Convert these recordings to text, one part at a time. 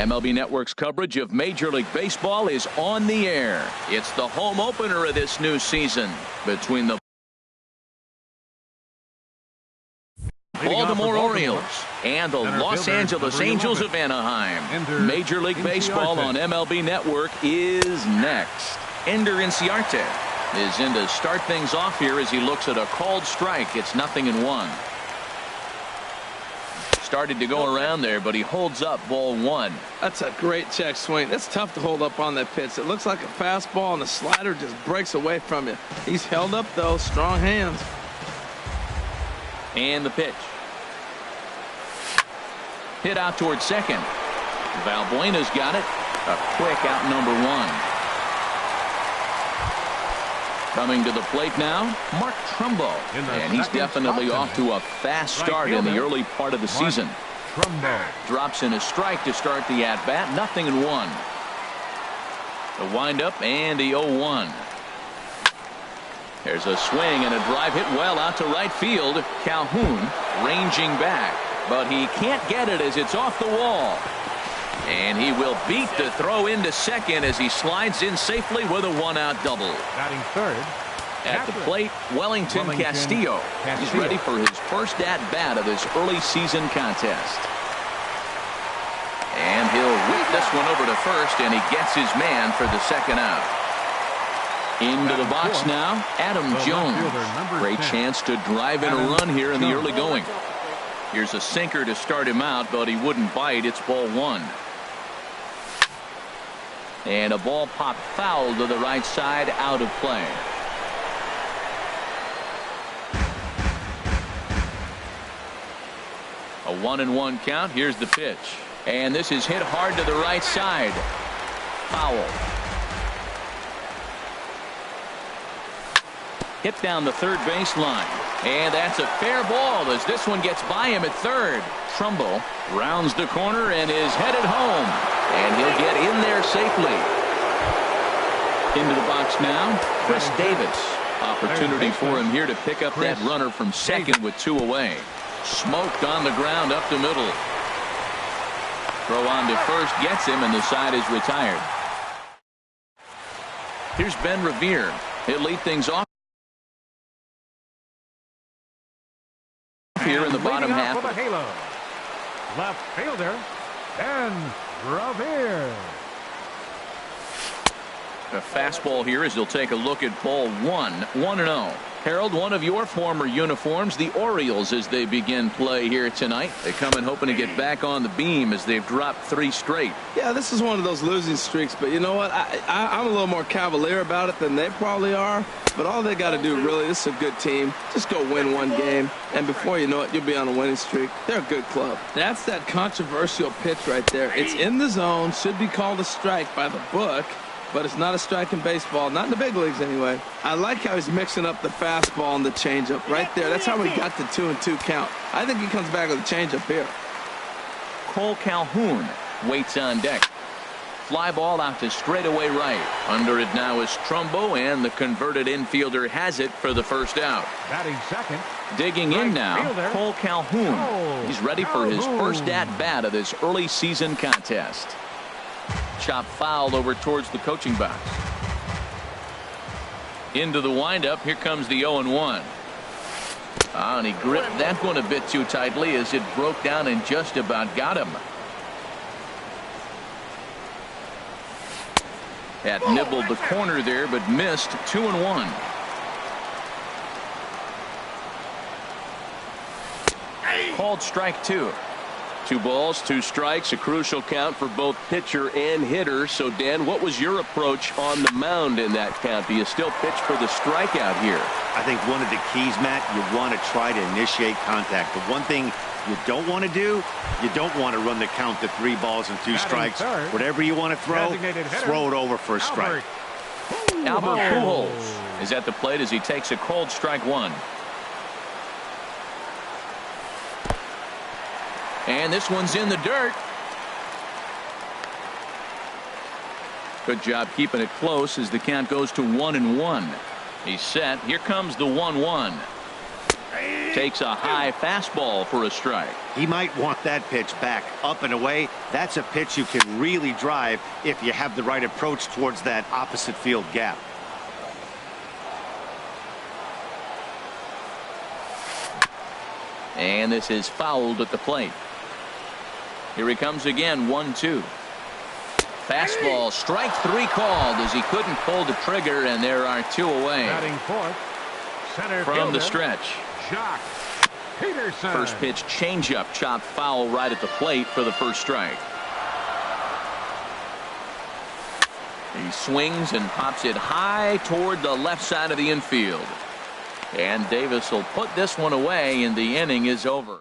MLB Network's coverage of Major League Baseball is on the air. It's the home opener of this new season between the Baltimore Orioles and the Los Angeles Angels of Anaheim. Major League Baseball on MLB Network is next. Ender Inciarte is in to start things off here as he looks at a called strike. It's 0-1. Started to go around there, but he holds up ball one. That's a great check swing. That's tough to hold up on that pitch. It looks like a fastball, and the slider just breaks away from you. He's held up, though. Strong hands. And the pitch. Hit out towards second. Valbuena's got it. A quick out number one. Coming to the plate now, Mark Trumbo. And he's definitely off to a fast start in the early part of the season. Drops in a strike to start the at-bat. 0-1. The windup and the 0-1. There's a swing and a drive hit well out to right field. Calhoun ranging back, but he can't get it as it's off the wall. And he will beat the throw into second as he slides in safely with a one-out double. Batting third. At the plate, Wellington Castillo. He's ready for his first at-bat of this early season contest. And he'll whip this one over to first, and he gets his man for the second out. Into the box now, Adam Jones. Great chance to drive in a run here in the early going. Here's a sinker to start him out, but he wouldn't bite. It's ball one. And a ball popped foul to the right side, out of play. A 1-1 count. Here's the pitch. And this is hit hard to the right side. Foul. Hit down the third baseline. And that's a fair ball as this one gets by him at third. Trumbo rounds the corner and is headed home. And he'll get in there safely. Into the box now, Chris Davis. Opportunity for him here to pick up that runner from second with two away. Smoked on the ground up the middle. Throw on to first gets him, and the side is retired. Here's Ben Revere. He'll lead things off here in the bottom half. For the halo. Left fielder, Ben Revere. A fastball here as he'll take a look at ball one. 1-0. Harold, one of your former uniforms, the Orioles, as they begin play here tonight. They come in hoping to get back on the beam as they've dropped 3 straight. Yeah, this is one of those losing streaks, but you know what? I'm a little more cavalier about it than they probably are. But all they got to do, really, this is a good team. Just go win one game, and before you know it, you'll be on a winning streak. They're a good club. That's that controversial pitch right there. It's in the zone, should be called a strike by the book, but it's not a strike in baseball, not in the big leagues anyway. I like how he's mixing up the fastball and the changeup right there. That's how we got the 2-2 count. I think he comes back with a changeup here. Cole Calhoun waits on deck. Fly ball out to straightaway right. Under it now is Trumbo, and the converted infielder has it for the first out. Batting second. Digging in now, Cole Calhoun. He's ready for his first at-bat of this early season contest. Chop foul over towards the coaching box. Into the windup. Here comes the 0-1. And he gripped that one a bit too tightly as it broke down and just about got him. That nibbled the corner there, but missed. 2-1. Called strike 2. 2 balls, 2 strikes, a crucial count for both pitcher and hitter. So, Dan, what was your approach on the mound in that count? Do you still pitch for the strikeout here? I think one of the keys, Matt, you want to try to initiate contact. The one thing you don't want to do, you don't want to run the count to 3 balls and 2 strikes. Whatever you want to throw it over for a strike. Albert Pujols is at the plate as he takes a called strike 1. And this one's in the dirt. Good job keeping it close as the count goes to 1-1. He's set. Here comes the 1-1. Takes a high fastball for a strike. He might want that pitch back, up and away. That's a pitch you can really drive if you have the right approach towards that opposite field gap. And this is fouled at the plate. Here he comes again, 1-2. Fastball, strike 3 called as he couldn't pull the trigger, and there are 2 away. Batting fourth, center from fielder, the stretch. Jock Peterson. First pitch changeup, chopped foul right at the plate for the first strike. He swings and pops it high toward the left side of the infield. And Davis will put this one away, and the inning is over.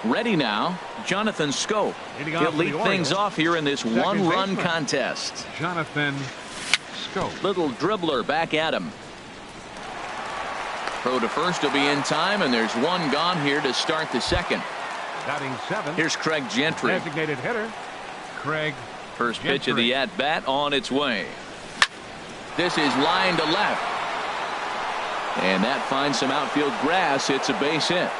Ready now, Jonathan Scope. He'll lead things off here in this one-run contest. Jonathan Scope. Little dribbler back at him. Throw to first will be in time, and there's one gone here to start the second. Batting seventh. Here's Craig Gentry. Designated hitter, Craig First Gentry. pitch of the at-bat on its way. This is line to left. And that finds some outfield grass. It's a base hit.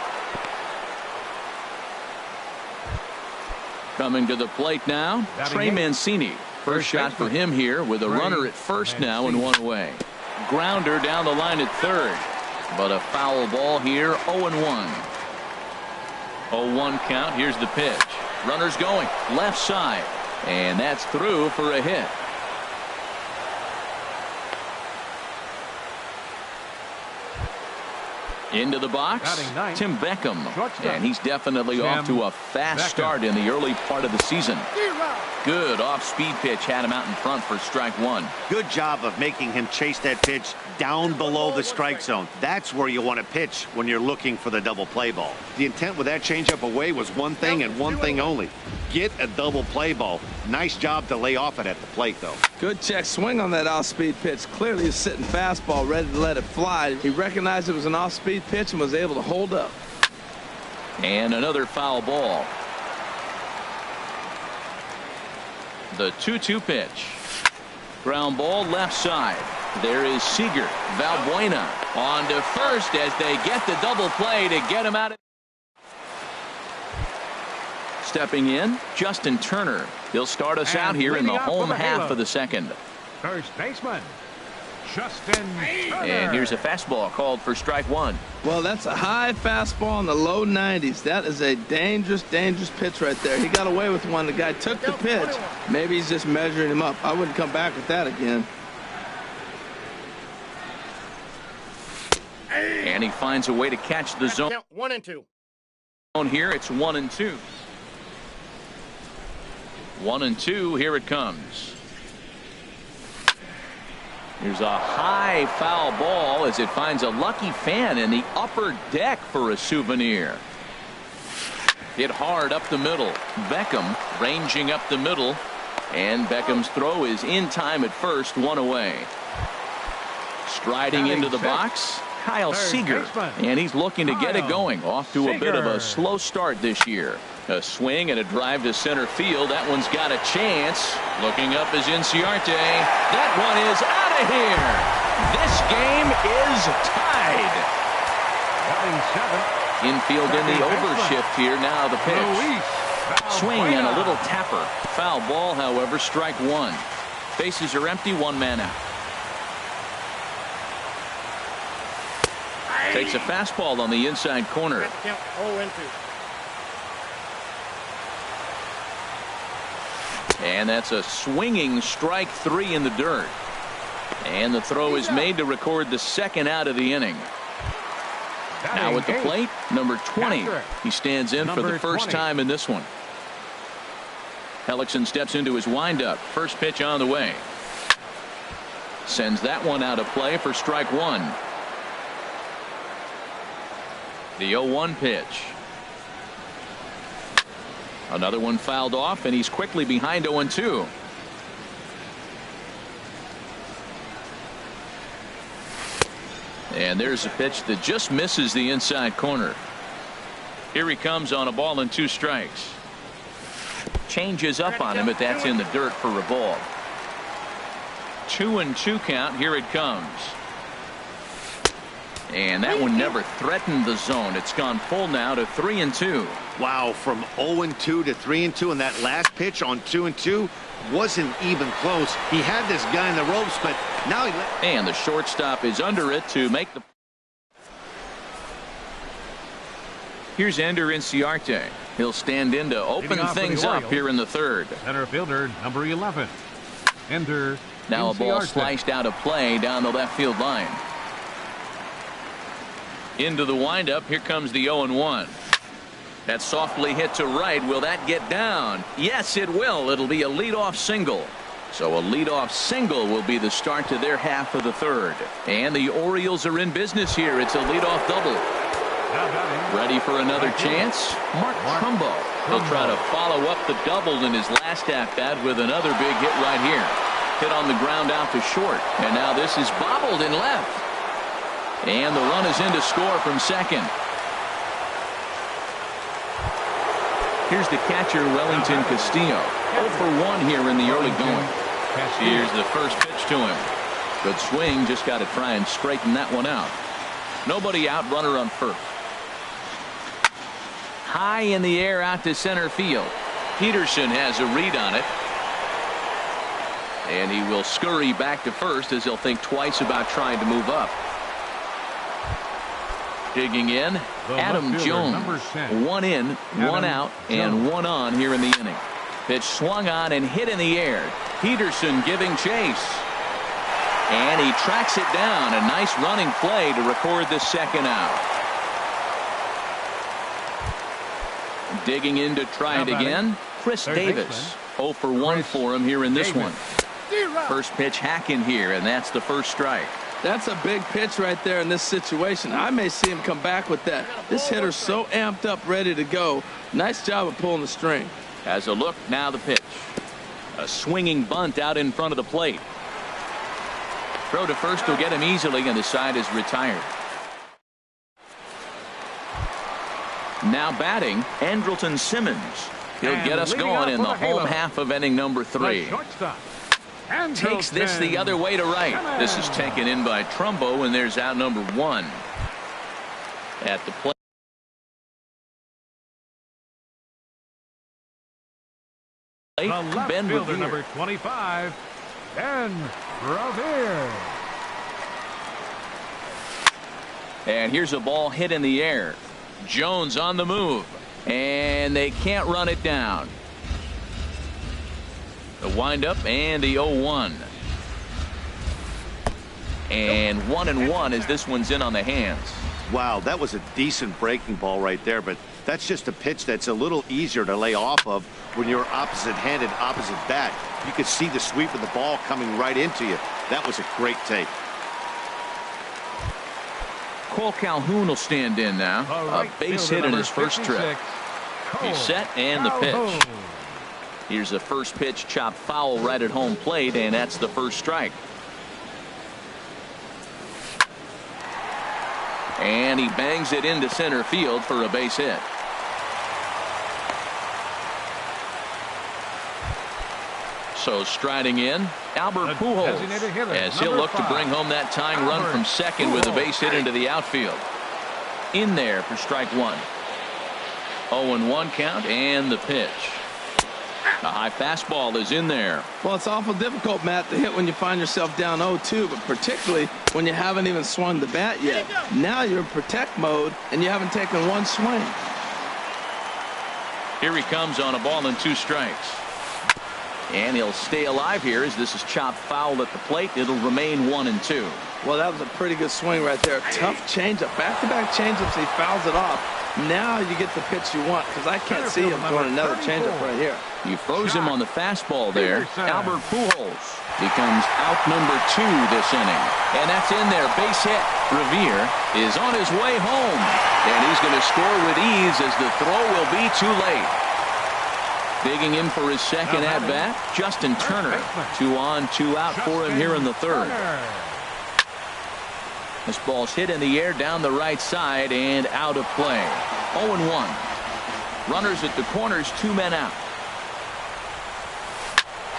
Coming to the plate now, Trey Mancini. First shot for him here with a runner at first now and 1 away. Grounder down the line at third. But a foul ball here, 0-1. 0-1 count. Here's the pitch. Runner's going left side. And that's through for a hit. Into the box, Tim Beckham. And he's definitely off to a fast start in the early part of the season. Good off-speed pitch had him out in front for strike 1. Good job of making him chase that pitch down below the strike zone. That's where you want to pitch when you're looking for the double play ball. The intent with that changeup away was one thing and one thing only. Get a double play ball. Nice job to lay off it at the plate, though. Good check swing on that off-speed pitch. Clearly a sitting fastball ready to let it fly. He recognized it was an off-speed pitch and was able to hold up. And another foul ball. The 2-2 pitch. Ground ball left side. There is Seager. Valbuena on to first as they get the double play to get him out of. Stepping in, Justin Turner. He'll start us out here in the home half of the second. First baseman, Justin Turner. And here's a fastball called for strike 1. Well, that's a high fastball in the low 90s. That is a dangerous, dangerous pitch right there. He got away with one. The guy took the pitch. Maybe he's just measuring him up. I wouldn't come back with that again. And he finds a way to catch the zone. 1-2. Here it's 1-2. 1-2. Here it comes. Here's a high foul ball as it finds a lucky fan in the upper deck for a souvenir. Hit hard up the middle. Beckham ranging up the middle. And Beckham's throw is in time at first, 1 away. Striding into the box, Kyle Seager. And he's looking to get it going. Off to a bit of a slow start this year. A swing and a drive to center field. That one's got a chance. Looking up is Inciarte. That one is out of here. This game is tied. Infield in the overshift here. Now the pitch. Swing and a little tapper. Foul ball, however, strike 1. Bases are empty, 1 man out. Takes a fastball on the inside corner. 0-2. And that's a swinging strike 3 in the dirt. And the throw is made to record the second out of the inning. Now at the plate, number 20. He stands in for the first time in this one. Hellickson steps into his windup. First pitch on the way. Sends that one out of play for strike 1. The 0-1 pitch. Another one fouled off, and he's quickly behind 0-2. And there's a pitch that just misses the inside corner. Here he comes on a ball and 2 strikes. Changes up on him, but that's in the dirt for a ball. 2-2 count. Here it comes. And that one never threatened the zone. It's gone full now to 3-2. Wow, from 0-2 to 3-2, and that last pitch on 2-2 wasn't even close. He had this guy in the ropes, but now he... And the shortstop is under it to make the... Here's Ender Inciarte. He'll stand in to open things up here in the third. Center fielder, number 11. Ender Now a ball Inciarte. sliced out of play down the left field line. Into the windup. Here comes the 0-1. That softly hit to right. Will that get down? Yes, it will. It'll be a leadoff single. So a leadoff single will be the start to their half of the third. And the Orioles are in business here. It's a leadoff double. Ready for another chance? Mark Trumbo. He'll try to follow up the double in his last at-bat with another big hit right here. Hit on the ground out to short. And now this is bobbled in left. And the run is in to score from second. Here's the catcher, Wellington Castillo. 0 for 1 here in the early going. Here's the first pitch to him. Good swing. Just got to try and straighten that one out. Nobody out. Runner on first. High in the air out to center field. Peterson has a read on it. And he will scurry back to first as he'll think twice about trying to move up. Digging in, Adam Jones. 1 in, 1 out, and 1 on here in the inning. Pitch swung on and hit in the air. Peterson giving chase. And he tracks it down. A nice running play to record the second out. Digging in to try it again. Chris Davis. 0 for 1 for him here in this one. First pitch hack in here, and that's the first strike. That's a big pitch right there in this situation. I may see him come back with that. This hitter's so amped up, ready to go. Nice job of pulling the string. Has a look, now the pitch. A swinging bunt out in front of the plate. Throw to first will get him easily, and the side is retired. Now batting, Andrelton Simmons. He'll get us going in the home half of inning number 3. Takes this the other way to right. This is taken in by Trumbo, and there's out number 1. At the plate. Ben Revere. Number 25, Ben Revere. And here's a ball hit in the air. Jones on the move, and they can't run it down. The windup and the 0-1. And 1-1 as this one's in on the hands. Wow, that was a decent breaking ball right there, but that's just a pitch that's a little easier to lay off of when you're opposite-handed, opposite bat. You could see the sweep of the ball coming right into you. That was a great take. Cole Calhoun will stand in now. A base hit in his first trip. He's set, and the pitch. Here's the first pitch, chopped foul right at home plate, and that's the first strike. And he bangs it into center field for a base hit. So striding in, Albert Pujols, as he'll look to bring home that tying run from second with a base hit into the outfield. In there for strike 1. 0-1 count, and the pitch. A high fastball is in there. Well, it's awful difficult, Matt, to hit when you find yourself down 0-2, but particularly when you haven't even swung the bat yet. Now you're in protect mode, and you haven't taken one swing. Here he comes on a ball and 2 strikes. And he'll stay alive here as this is chopped foul at the plate. It'll remain 1-2. Well, that was a pretty good swing right there. Tough changeup. Back-to-back changeups. He fouls it off. Now you get the pitch you want, because I can't see him throwing another changeup right here. You froze him on the fastball there. Albert Pujols becomes out number 2 this inning. And that's in there. Base hit. Revere is on his way home. And he's going to score with ease as the throw will be too late. Digging in for his second at-bat, Justin Turner. 2 on, 2 out for him here in the third. This ball's hit in the air down the right side and out of play. 0-1. Runners at the corners, 2 men out.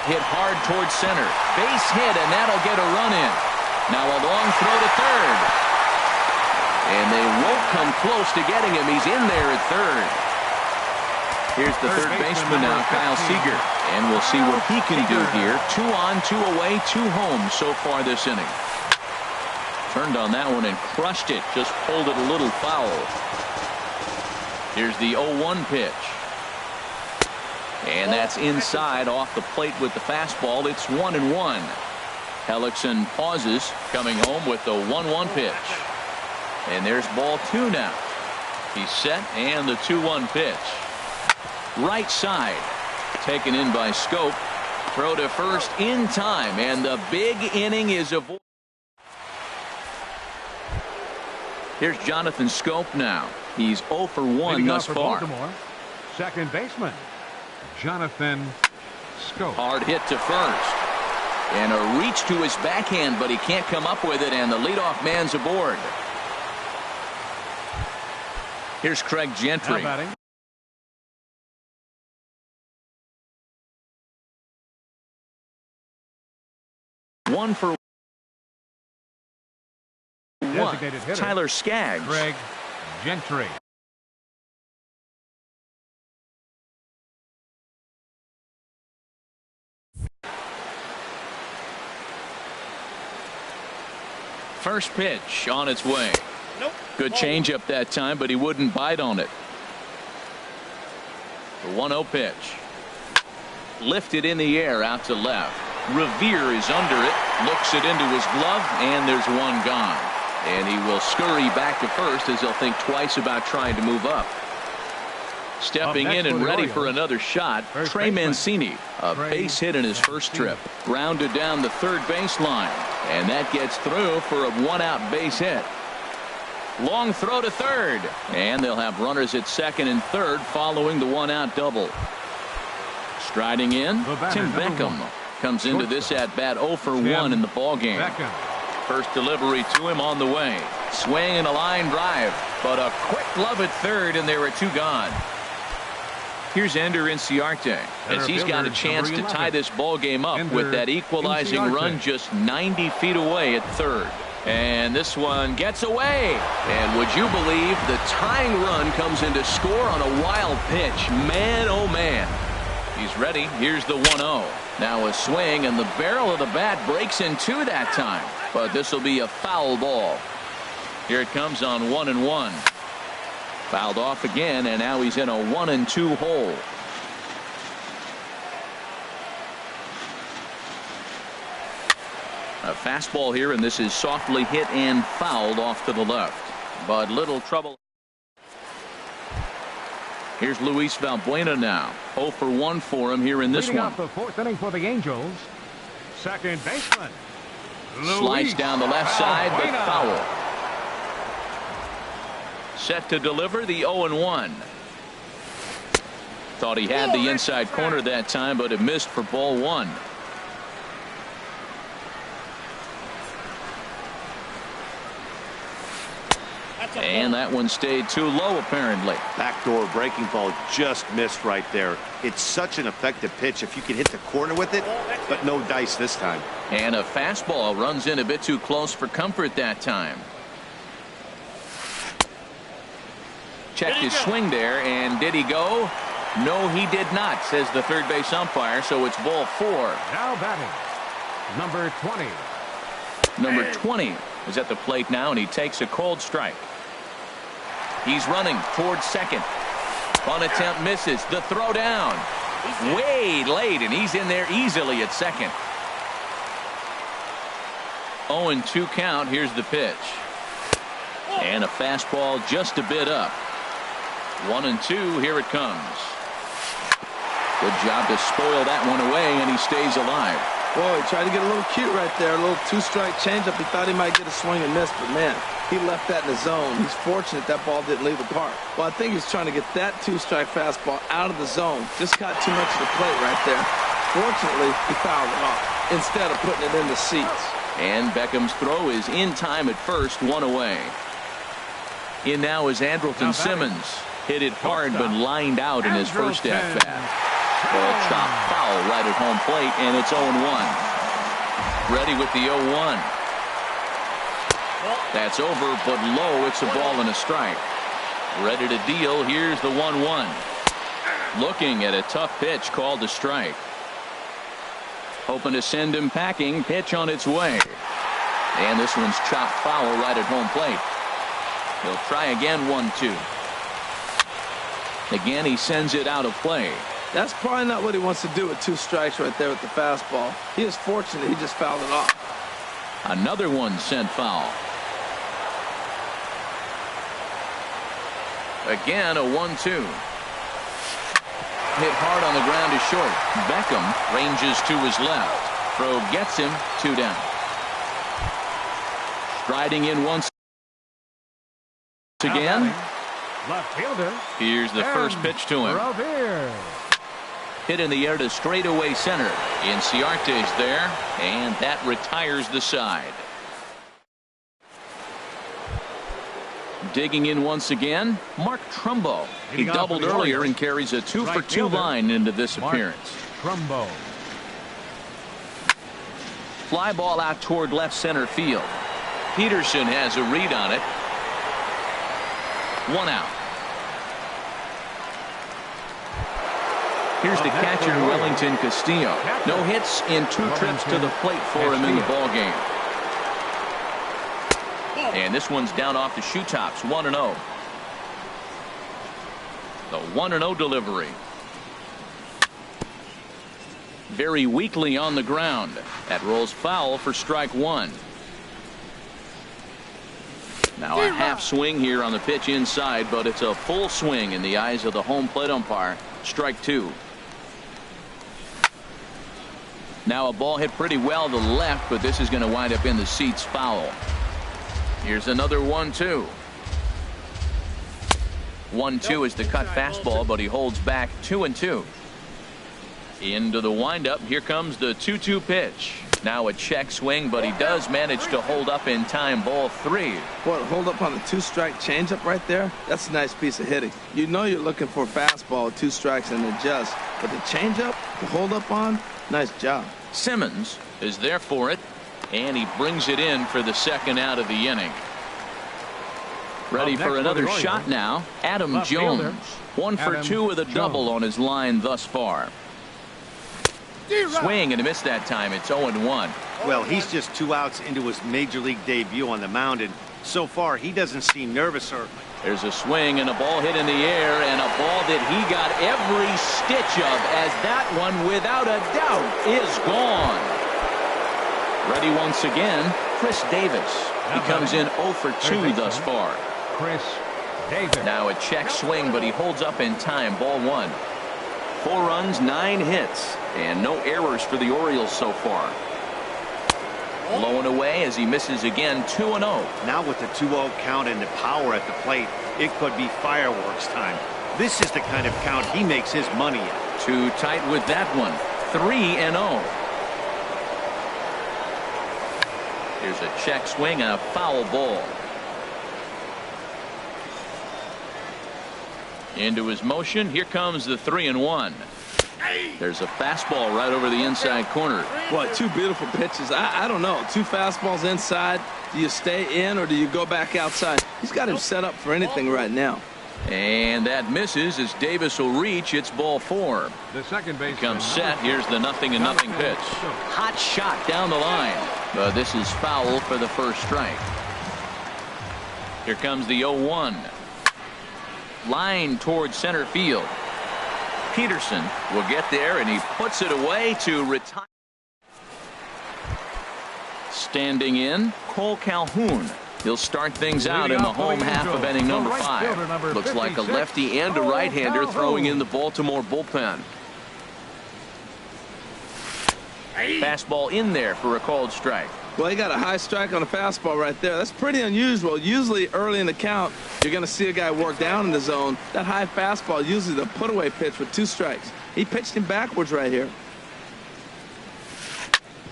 Hit hard towards center. Base hit, and that'll get a run in. Now a long throw to third. And they won't come close to getting him. He's in there at third. Here's the third baseman now, Kyle Seager. And we'll see what he can do here. 2 on, 2 away, 2 home so far this inning. Turned on that one and crushed it. Just pulled it a little foul. Here's the 0-1 pitch. And that's inside off the plate with the fastball. It's 1-1. Hellickson pauses, coming home with the 1-1 pitch. And there's ball 2 now. He's set, and the 2-1 pitch. Right side. Taken in by Scope. Throw to first in time, and the big inning is avoided. Here's Jonathan Scope now. He's 0 for 1 thus far. Baltimore, second baseman, Jonathan Scope. Hard hit to first. And a reach to his backhand, but he can't come up with it, and the leadoff man's aboard. Here's Craig Gentry. Now batting, 1 for 1. designated hitter, Tyler Skaggs. Craig Gentry. First pitch on its way. Nope. Good changeup that time, but he wouldn't bite on it. The 1-0 pitch. Lifted in the air out to left. Revere is under it. Looks it into his glove, and there's one gone. And he will scurry back to first as he'll think twice about trying to move up. Stepping in and ready for another shot, Trey Mancini. A base hit in his first trip. Grounded down the third baseline. And that gets through for a 1-out base hit. Long throw to third. And they'll have runners at second and third following the 1-out double. Striding in, Tim Beckham comes into this at bat 0 for 1 in the ballgame. First delivery to him on the way. Swing and a line drive, but a quick glove at third, and there are 2 gone. Here's Ender Inciarte as he's got a chance to tie this ball game up with that equalizing run just 90 feet away at third. And this one gets away. And would you believe the tying run comes in to score on a wild pitch? Man, oh man. He's ready. Here's the 1-0. Now a swing, and the barrel of the bat breaks in 2 that time. But this will be a foul ball. Here it comes on 1-1. Fouled off again, and now he's in a 1-2 hole. A fastball here, and this is softly hit and fouled off to the left. But little trouble. Here's Luis Valbuena now. 0 for 1 for him here in this one. The 4th inning for the Angels. Second baseman. Slice down the left side, but foul. Set to deliver the 0-1. Thought he had the inside corner that time, but it missed for ball 1. And that one stayed too low, apparently. Backdoor breaking ball just missed right there. It's such an effective pitch if you can hit the corner with it, but no dice this time. And a fastball runs in a bit too close for comfort that time. Checked his swing there, and did he go? No, he did not, says the third base umpire, so it's ball 4. Now batting, number 20. Number 20 is at the plate now, and he takes a cold strike. He's running towards second. Bunt attempt misses. The throw down. Way late, and he's in there easily at second. 0-2 count. Here's the pitch. And a fastball just a bit up. 1-2. Here it comes. Good job to spoil that one away, and he stays alive. Boy, he tried to get a little cute right there. A little 2-strike changeup. He thought he might get a swing and miss, but man, he left that in the zone. He's fortunate that ball didn't leave the park. Well, I think he's trying to get that 2-strike fastball out of the zone. Just got too much of the plate right there. Fortunately, he fouled it off instead of putting it in the seats. And Beckham's throw is in time at first, 1 away. In now is Andrelton Simmons. Hit it hard, but lined out in his first at-bat. Ball chopped foul right at home plate, and it's 0-1. Ready with the 0-1. That's over, but low. It's a ball and a strike. Ready to deal. Here's the 1-1. Looking at a tough pitch called a strike. Hoping to send him packing. Pitch on its way. And this one's chopped foul right at home plate. He'll try again. 1-2. Again, he sends it out of play. That's probably not what he wants to do with 2 strikes right there with the fastball. He is fortunate he just fouled it off. Another one sent foul. Again, a 1-2. Hit hard on the ground is short. Beckham ranges to his left. Throw gets him. 2 down. Striding in once again. Left fielder. Here's the first pitch to him. Revere. Hit in the air to straightaway center. Inciarte's there, and that retires the side. Digging in once again, Mark Trumbo. He doubled earlier and carries a 2-for-2 line into this appearance. Trumbo. Fly ball out toward left center field. Peterson has a read on it. 1 out. Here's the catcher, Wellington Castillo. No hits in 2 trips to the plate for him in the ball game. And this one's down off the shoe tops. 1-0. The 1-0 delivery. Very weakly on the ground. That rolls foul for strike 1. Now a half swing here on the pitch inside, but it's a full swing in the eyes of the home plate umpire. Strike 2. Now a ball hit pretty well to the left, but this is going to wind up in the seats. Foul. Here's another 1-2. 1-2 is the cut fastball, but he holds back. 2-2. Into the windup. Here comes the 2-2 pitch. Now a check swing, but he does manage to hold up in time. Ball 3. Boy, hold up on the 2-strike changeup right there. That's a nice piece of hitting. You know you're looking for a fastball with 2 strikes and adjust, but the changeup, the hold up on, nice job. Simmons is there for it, and he brings it in for the 2nd out of the inning. Ready for another shot now. Adam Jones. 1 for 2 with a double on his line thus far. Swing and a miss that time. It's 0-1. Well, he's just 2 outs into his major league debut on the mound, and so far he doesn't seem nervous or. There's a swing and a ball hit in the air, and a ball that he got every stitch of, as that one without a doubt is gone. Ready once again, Chris Davis. He comes in 0 for 2 thus far. Chris Davis. Now a check swing, but he holds up in time. Ball 1. 4 runs, 9 hits, and no errors for the Orioles so far. Low and away as he misses again. 2-0. Now with the 2-0 count and the power at the plate, it could be fireworks time. This is the kind of count he makes his money at. Too tight with that one. 3-0. Here's a check swing and a foul ball. Into his motion. Here comes the 3-1. There's a fastball right over the inside corner. Boy, 2 beautiful pitches. I don't know. 2 fastballs inside. Do you stay in or do you go back outside? He's got him set up for anything right now. And that misses as Davis will reach. It's ball 4. The second base comes set. Here's the 0-0 pitch. Hot shot down the line. But this is foul for the first strike. Here comes the 0-1. Line towards center field. Peterson will get there, and he puts it away to retire. Standing in, Cole Calhoun. He'll start things out in the home half of inning number 5. Looks like a lefty and a right-hander throwing in the Baltimore bullpen. Fastball in there for a called strike. Well, he got a high strike on a fastball right there. That's pretty unusual. Usually early in the count, you're going to see a guy work down in the zone. That high fastball, usually the put-away pitch with 2 strikes. He pitched him backwards right here.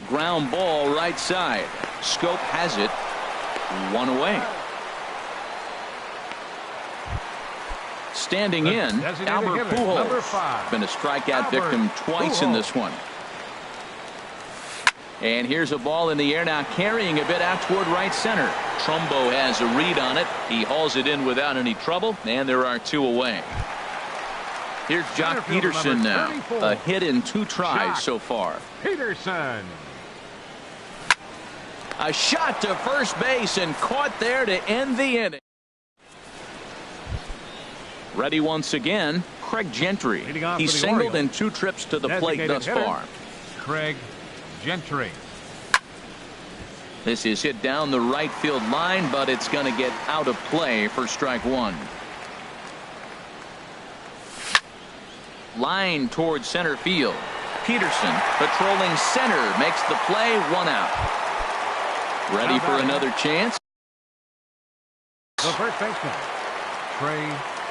Ground ball right side. Scope has it. 1 away. Standing in, Albert Pujols. Been a strikeout victim twice in this one. And here's a ball in the air now, carrying a bit out toward right center. Trumbo has a read on it. He hauls it in without any trouble, and there are 2 away. Here's Jock Peterson now. A hit in 2 tries so far. Peterson. A shot to first base and caught there to end the inning. Ready once again, Craig Gentry. He's singled in 2 trips to the plate thus far. Craig Gentry. This is hit down the right field line, but it's going to get out of play for strike 1. Line towards center field. Peterson patrolling center makes the play, 1 out. Ready for another chance. The first baseman, Trey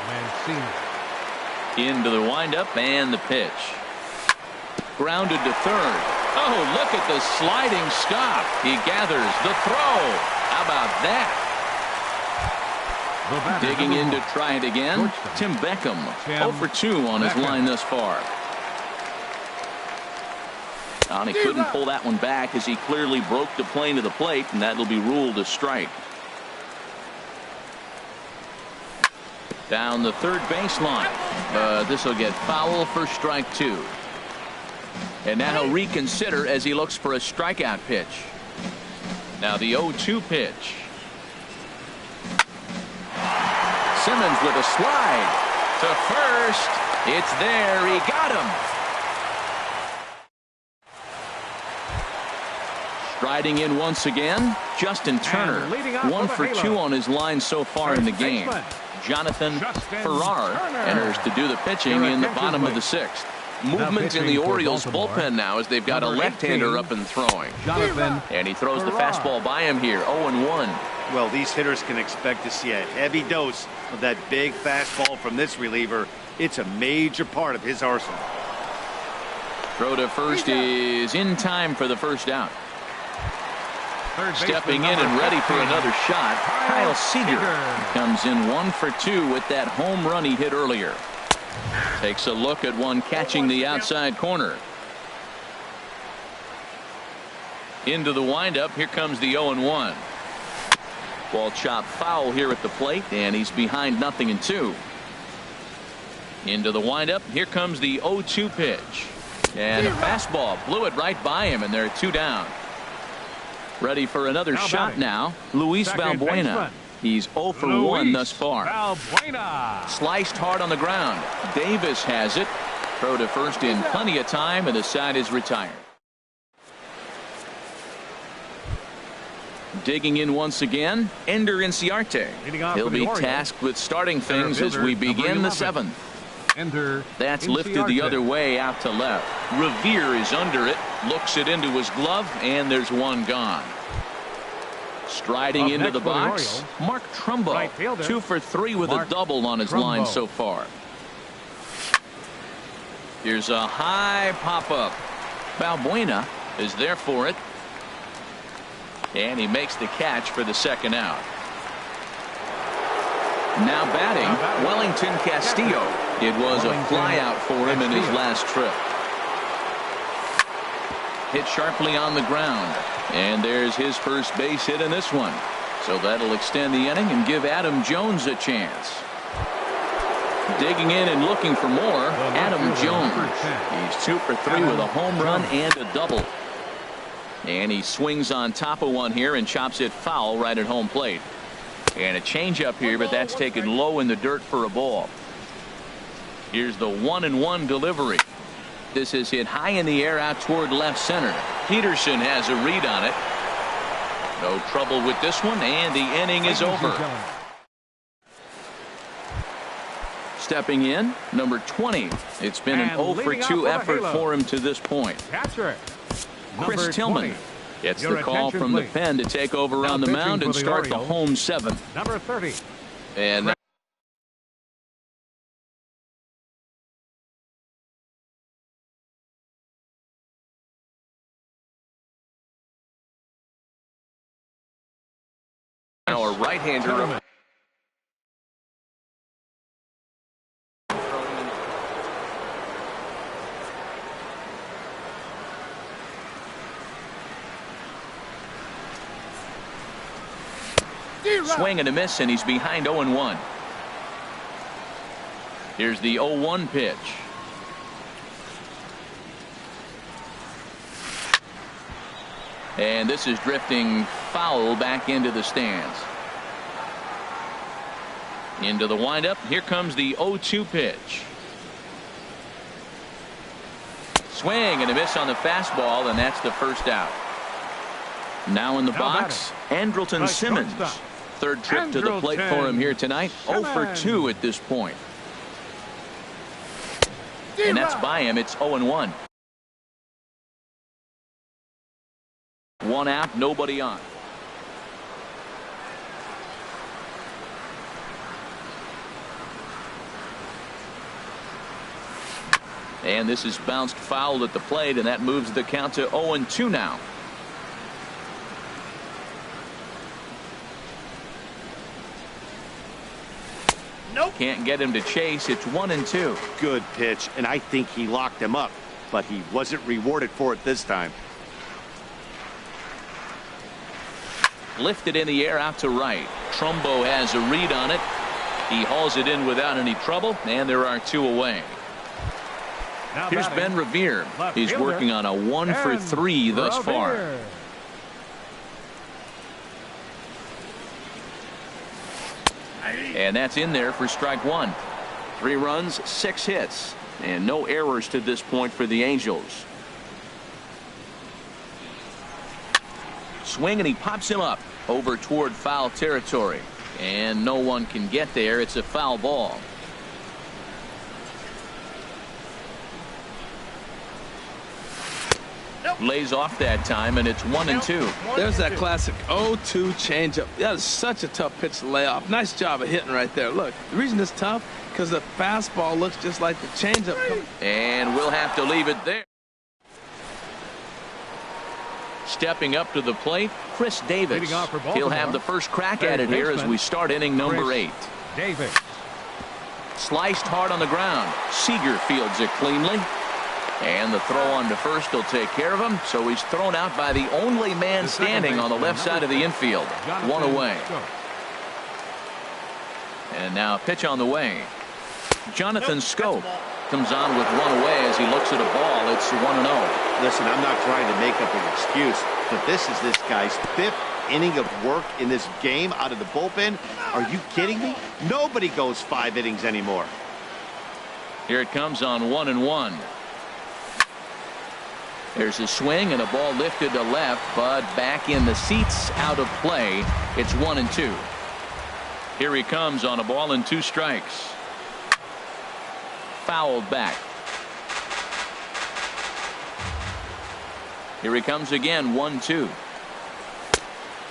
Mancini. Into the windup and the pitch. Grounded to third. Oh, look at the sliding stop. He gathers the throw. How about that? Digging in to try it again. Tim Beckham 0 for 2 on his line thus far. And he couldn't pull that one back as he clearly broke the plane to the plate, and that'll be ruled a strike. Down the third baseline. This will get foul for strike 2. And now he'll reconsider as he looks for a strikeout pitch. Now the 0-2 pitch. Simmons with a slide to first. It's there. He got him. Striding in once again, Justin Turner. 1 for 2 on his line so far in the game. Jonathan Farrar enters to do the pitching in the bottom of the 6th. Movement in the Orioles bullpen now as they've got a left-hander up and throwing. And he throws the fastball by him here, 0-1. Well, these hitters can expect to see a heavy dose of that big fastball from this reliever. It's a major part of his arsenal. Throw to first is in time for the first out. Stepping in and ready for another shot, Kyle Seager comes in 1 for 2 with that home run he hit earlier. Takes a look at one catching the outside corner. Into the windup. Here comes the 0-1. Ball chopped foul here at the plate, and he's behind 0-2. Into the windup. Here comes the 0-2 pitch. And a fastball blew it right by him, and they're 2 down. Ready for another shot now. Luis Valbuena. He's 0 for 1 thus far. Sliced hard on the ground. Davis has it. Throw to first in plenty of time, and the side is retired. Digging in once again, Ender Inciarte. He'll be tasked with starting things as we begin the 7th. That's lifted the other way out to left. Revere is under it, looks it into his glove, and there's 1 gone. Striding into the box, Mark Trumbo, 2 for 3 with a double on his line so far. Here's a high pop-up. Valbuena is there for it. And he makes the catch for the 2nd out. Now batting, Wellington Castillo. It was a flyout for him in his last trip. Hit sharply on the ground. And there's his first base hit in this one. So that'll extend the inning and give Adam Jones a chance. Digging in and looking for more, Adam Jones. He's 2 for 3 with a home run and a double. And he swings on top of one here and chops it foul right at home plate. And a changeup here, but that's taken low in the dirt for a ball. Here's the 1-1 delivery. This is hit high in the air out toward left center. Peterson has a read on it. No trouble with this one, and the inning is over. Stepping in, number 20. It's been an 0 for 2 effort for him to this point. Chris Tillman gets the call from the pen to take over on the mound and start the home 7th. Number 30. And now a right-hander. Swing and a miss, and he's behind 0-1. Here's the 0-1 pitch. And this is drifting foul back into the stands. Into the windup. Here comes the 0-2 pitch. Swing and a miss on the fastball, and that's the first out. Now in the box, Andrelton Simmons. Third trip to the plate for him here tonight. 0 for 2 at this point. And that's by him. It's 0-1. One out, nobody on. And this is bounced foul at the plate, and that moves the count to 0-2 now. Nope. Can't get him to chase. It's 1-2. Good pitch, and I think he locked him up, but he wasn't rewarded for it this time. Lifted in the air out to right. Trumbo has a read on it. He hauls it in without any trouble, and there are 2 away. Here's Ben Revere. He's working on a 1 for 3 thus far. And that's in there for strike 1. 3 runs, 6 hits, and no errors to this point for the Angels. Swing, and he pops him up over toward foul territory, and no one can get there. It's a foul ball. Lays off that time, and it's 1-2. There's that classic 0-2 changeup. That is such a tough pitch to lay off. Nice job of hitting right there. Look, the reason it's tough because the fastball looks just like the changeup. And we'll have to leave it there. Stepping up to the plate, Chris Davis. He'll have the first crack at it here as we start inning number 8. Davis. Sliced hard on the ground. Seager fields it cleanly. And the throw on to first will take care of him. So he's thrown out by the only man standing on the left side of the infield. 1 away. And now a pitch on the way. Jonathan Scope comes on with 1 away as he looks at a ball. It's 1-0. Listen, I'm not trying to make up an excuse, but this is this guy's 5th inning of work in this game out of the bullpen. Are you kidding me? Nobody goes 5 innings anymore. Here it comes on 1-1. There's a swing and a ball lifted to left, but back in the seats, out of play. It's 1-2. Here he comes on a ball and 2 strikes. Fouled back. Here he comes again, 1-2.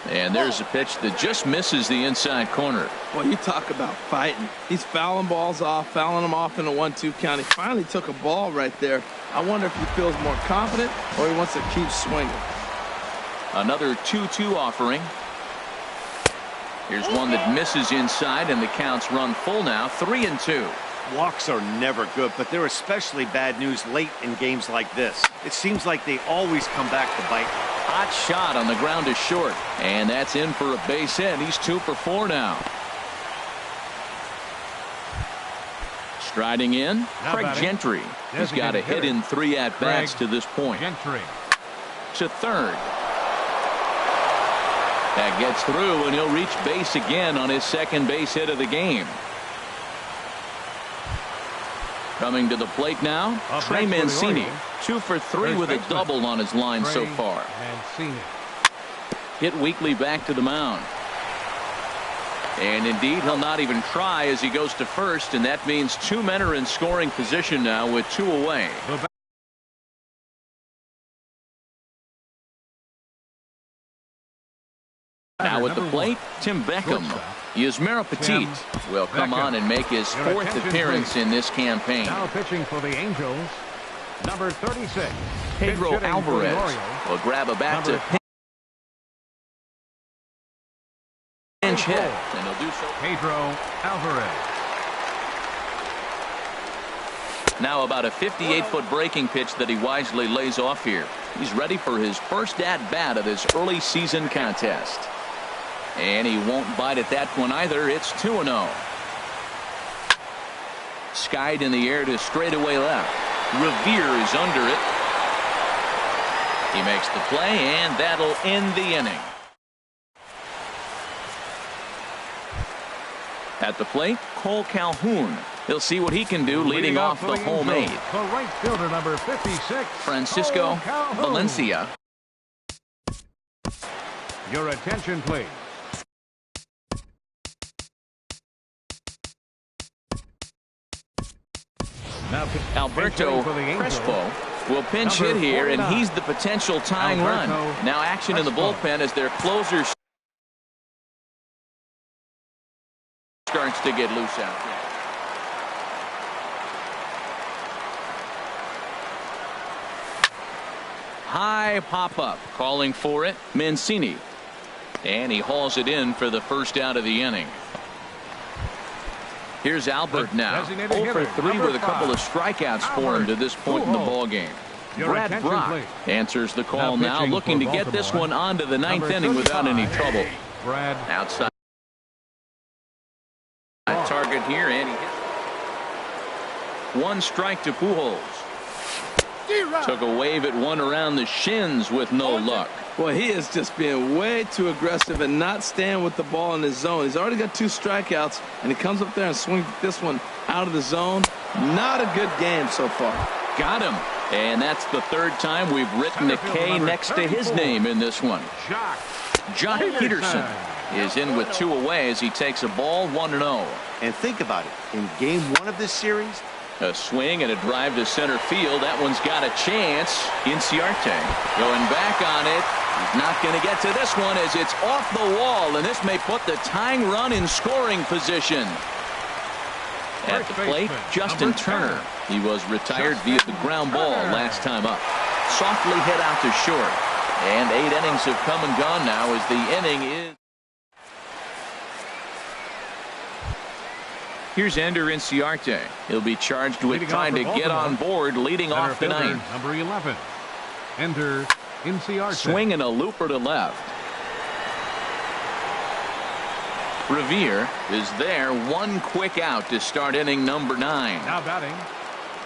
And there's a pitch that just misses the inside corner. Well, you talk about fighting. He's fouling balls off, fouling them off in a 1-2 count. He finally took a ball right there. I wonder if he feels more confident or he wants to keep swinging. Another 2-2 offering. Here's one that misses inside, and the count's run full now, 3-2. Walks are never good, but they're especially bad news late in games like this. It seems like they always come back to bite. Hot shot on the ground is short, and that's in for a base hit. He's 2 for 4 now. Striding in, Craig Gentry. He's got a hit in 3 at-bats to this point. To third. That gets through, and he'll reach base again on his second base hit of the game. Coming to the plate now, Trey Mancini. 2 for 3 with a double on his line so far. Hit weakly back to the mound. And indeed, he'll not even try as he goes to first, and that means 2 men are in scoring position now with 2 away. Now at the plate, Tim Beckham. Yusmeiro Petit will come on and make his 4th appearance in this campaign. Now pitching for the Angels, number 36. Pedro Alvarez will grab a bat to pinch hit, and he'll do so. Pedro Alvarez. Now about a 58-foot breaking pitch that he wisely lays off here. He's ready for his first at-bat of this early season contest. And he won't bite at that one either. It's 2-0. Skied in the air to straightaway left. Revere is under it. He makes the play, and that'll end the inning. At the plate, Cole Calhoun. He'll see what he can do leading off the homemade. The right fielder, number 56, Francisco Valencia. Your attention, please. Now, Alberto Crespo will pinch hit here, and he's the potential tying run. Now action in the bullpen as their closer starts to get loose out there. High pop-up, calling for it, Mancini. And he hauls it in for the first out of the inning. Here's Albert now, 0 for 3 with a couple of strikeouts for him to this point in the ballgame. Brad Brock answers the call now, looking to get this one onto the ninth inning without any trouble. Outside target here, and he hits. 1 strike to Pujols. Took a wave at one around the shins with no luck. Well, he is just being way too aggressive and not staying with the ball in his zone. He's already got 2 strikeouts, and he comes up there and swings this one out of the zone. Not a good game so far. Got him. And that's the 3rd time we've written a K next to his name in this one. Jock Peterson is in with 2 away as he takes a ball 1-0. And think about it. In game 1 of this series, a swing and a drive to center field. That one's got a chance. Inciarte going back on it. He's not going to get to this one as it's off the wall, and this may put the tying run in scoring position. At the plate, Justin Turner. He was retired via the ground ball last time up. Softly hit out to short. And 8 innings have come and gone now as the inning is. Here's Ender Inciarte. He'll be charged with trying to get on board leading off the ninth. Number 11, Ender Inciarte. Swing and a looper to left. Revere is there. 1 quick out to start inning number 9. Now batting.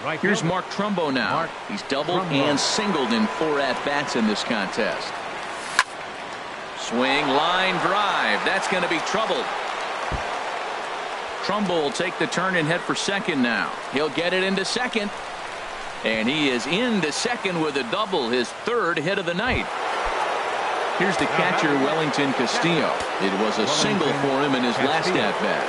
Right. Here's Mark Trumbo now. He's doubled and singled in 4 at-bats in this contest. Swing, line drive. That's going to be trouble. Trumbo will take the turn and head for second now. He'll get it into second. And he is into second with a double, his 3rd hit of the night. Here's the catcher, Wellington Castillo. It was a single for him in his last at-bat.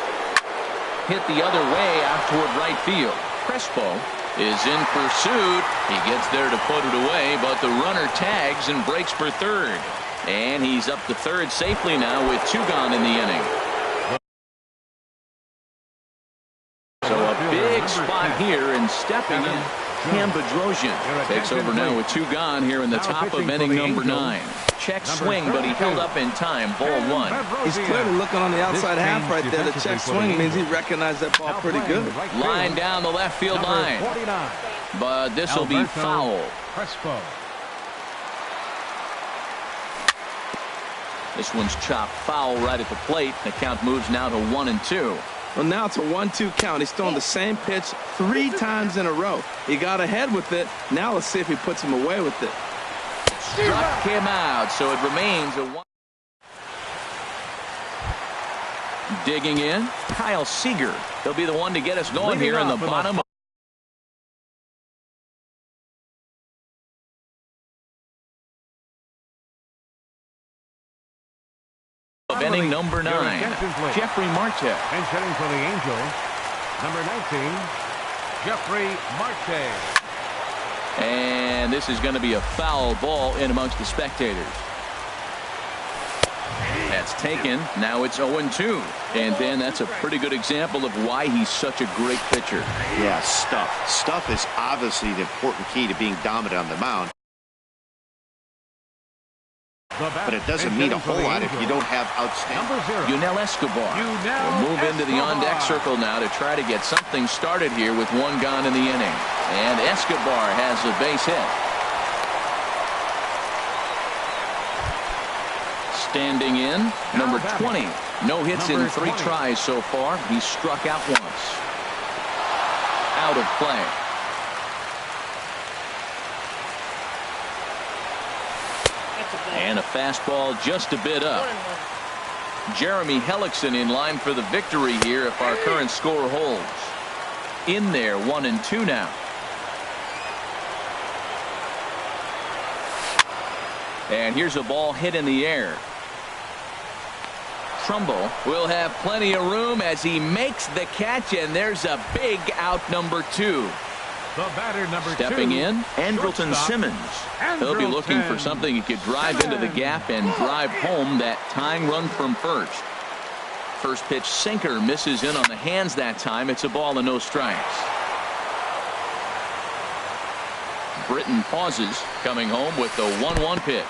Hit the other way out toward right field. Crespo is in pursuit. He gets there to put it away, but the runner tags and breaks for 3rd. And he's up to 3rd safely now with 2 gone in the inning. So a big spot here, and stepping in, Cam Bedrosian takes over now with 2 gone here in the top of inning number 9. Check swing, but he held up in time. Ball 1. He's clearly looking on the outside half right there. The check swing means he recognized that ball pretty good. Line down the left field line. But this will be foul. This one's chopped foul right at the plate. The count moves now to 1-2. Well, now it's a 1-2 count. He's throwing the same pitch 3 times in a row. He got ahead with it. Now let's see if he puts him away with it. Struck him out, so it remains a 1. Digging in, Kyle Seager. He'll be the one to get us going here in the bottom of inning number 9. Jeffrey Marte. And hitting for the Angels, number 19, Jeffrey Marte. And this is going to be a foul ball in amongst the spectators. That's taken. Now it's 0-2. And then that's a pretty good example of why he's such a great pitcher. Yeah, stuff. Stuff is obviously the important key to being dominant on the mound. But it doesn't mean a whole lot if you don't have outstanding. Yunel Escobar will move into the on-deck circle now to try to get something started here with 1 gone in the inning. And Escobar has a base hit. Standing in, number 20. No hits in 3 tries so far. He struck out once. Out of play. And a fastball just a bit up. Jeremy Hellickson in line for the victory here if our current score holds. In there, 1-2 now. And here's a ball hit in the air. Trumbull will have plenty of room as he makes the catch, and there's a big out, number 2. The batter, number 2. Stepping in, Andrelton Simmons. He'll be looking for something he could drive into the gap and drive home that tying run from first. First pitch sinker misses in on the hands that time. It's a ball and no strikes. Britton pauses, coming home with the 1-1 pitch.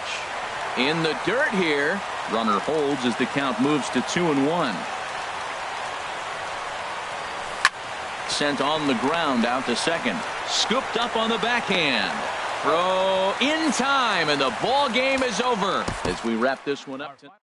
In the dirt here. Runner holds as the count moves to 2-1. Sent on the ground out to second. Scooped up on the backhand. Throw in time, and the ball game is over as we wrap this one up tonight.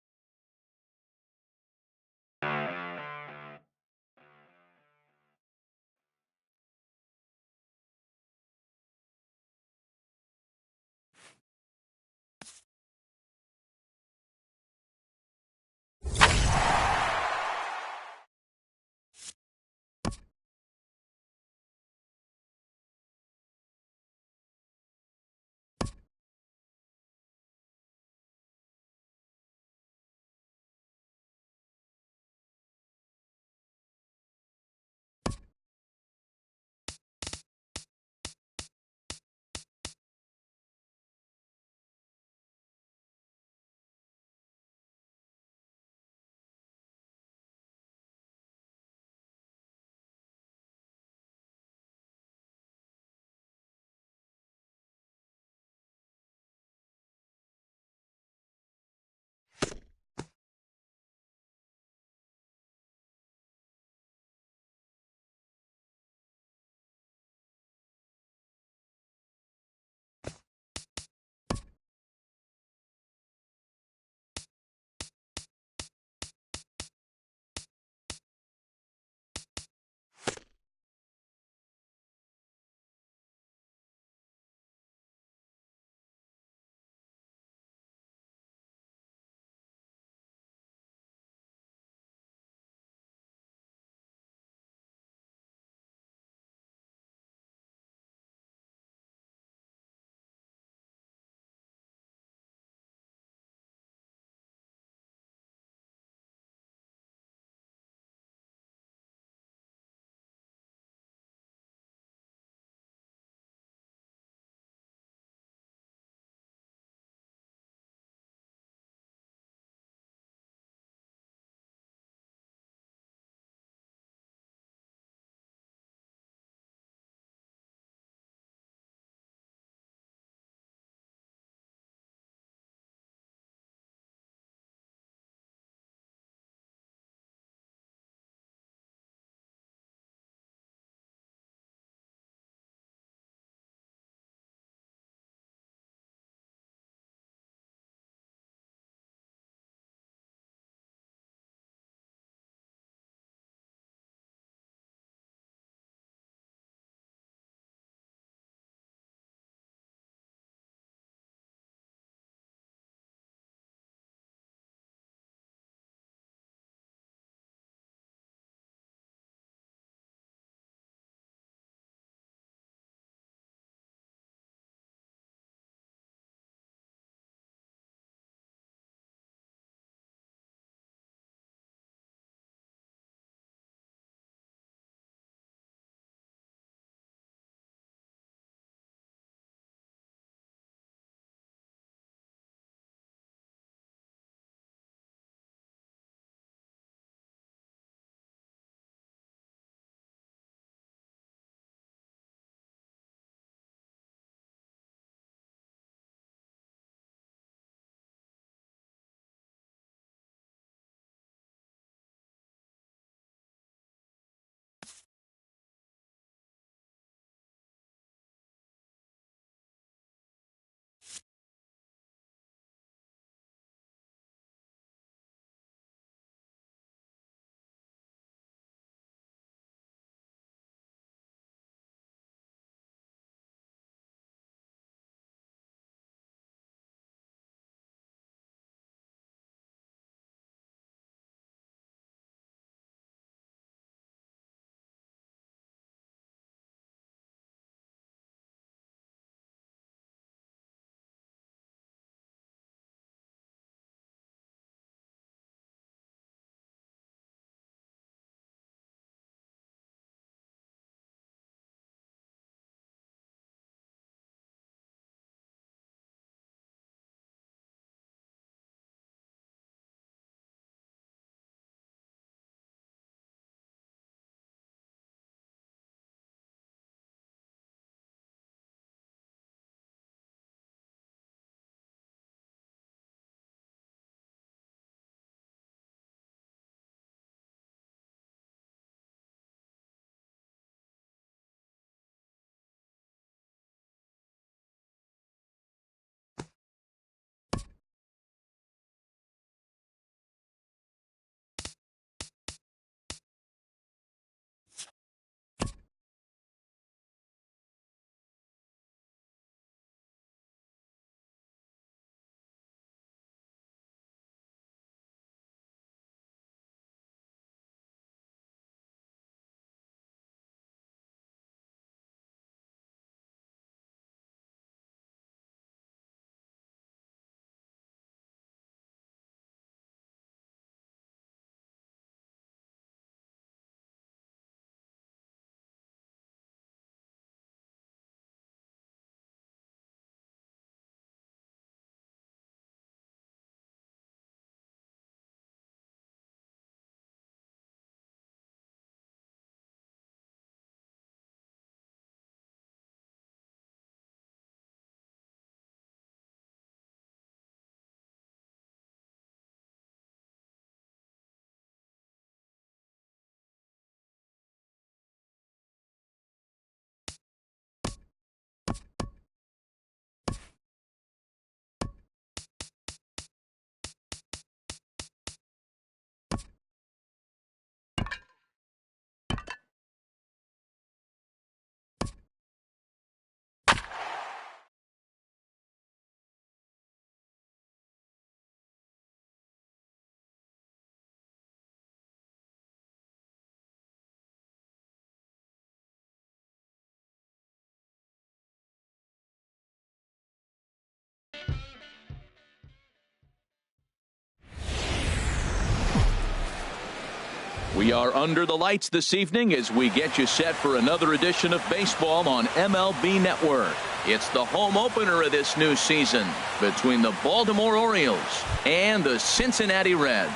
We are under the lights this evening as we get you set for another edition of baseball on MLB Network. It's the home opener of this new season between the Baltimore Orioles and the Cincinnati Reds.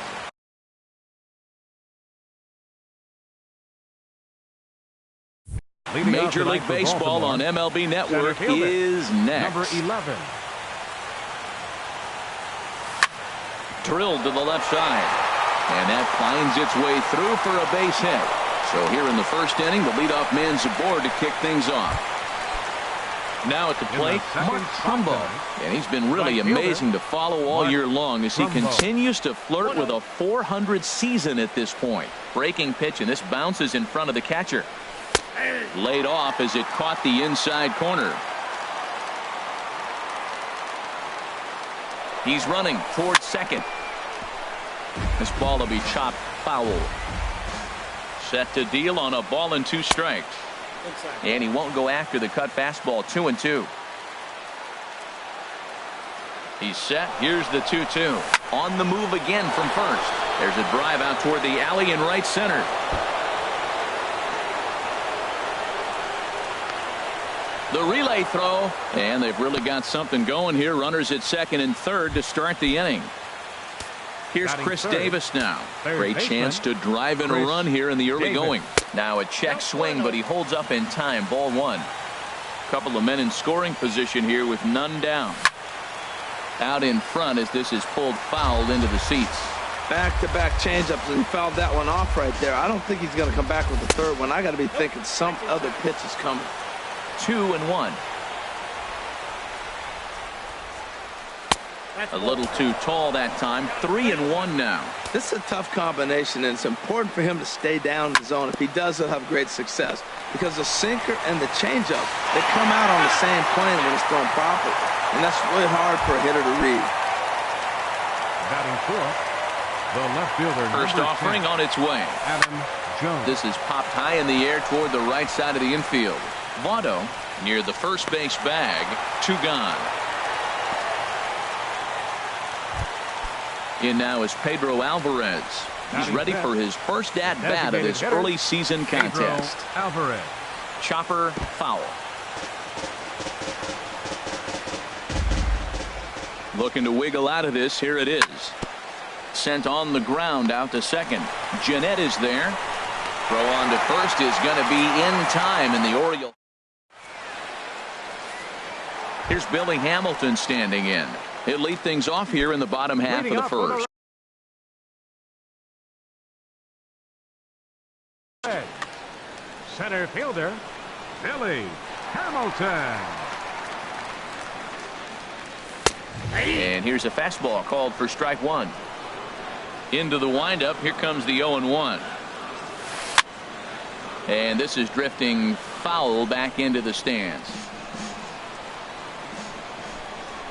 Major League Baseball on MLB Network is next. Number 11. Drilled to the left side. And that finds its way through for a base hit. So here in the first inning, the leadoff man's aboard to kick things off. Now at the plate, Mark Trumbo. And he's been really amazing to follow all year long as he continues to flirt with a .400 season at this point. Breaking pitch, and this bounces in front of the catcher. Laid off as it caught the inside corner. He's running towards second. This ball will be chopped foul. Set to deal on a ball and 2 strikes. And he won't go after the cut fastball. 2-2. He's set. Here's the 2-2. On the move again from first. There's a drive out toward the alley in right center. The relay throw. And they've really got something going here. Runners at second and third to start the inning. Here's Chris Davis now. Great chance to drive in a run here in the early going. Now a check swing, but he holds up in time. Ball 1. Couple of men in scoring position here with none down. Out in front as this is pulled foul into the seats. Back-to-back changeups, and he fouled that one off right there. I don't think he's going to come back with the third one. I got to be thinking some other pitch is coming. 2-1. A little too tall that time. 3-1 now. This is a tough combination, and it's important for him to stay down in the zone. If he does, he'll have great success. Because the sinker and the changeup, they come out on the same plane when it's thrown properly. And that's really hard for a hitter to read. Batting fourth, the left fielder. First offering on its way. Adam Jones. This is popped high in the air toward the right side of the infield. Votto near the first base bag. 2 gone. In now is Pedro Alvarez. He's ready for his first at-bat of this early season contest. Alvarez. Chopper foul. Looking to wiggle out of this. Here it is. Sent on the ground out to second. Jeanette is there. Throw on to first is going to be in time, in the Orioles. Here's Billy Hamilton standing in. He'll lead things off here in the bottom half of the first. Center fielder, Billy Hamilton. And here's a fastball called for strike 1. Into the windup. Here comes the 0-1. And this is drifting foul back into the stands.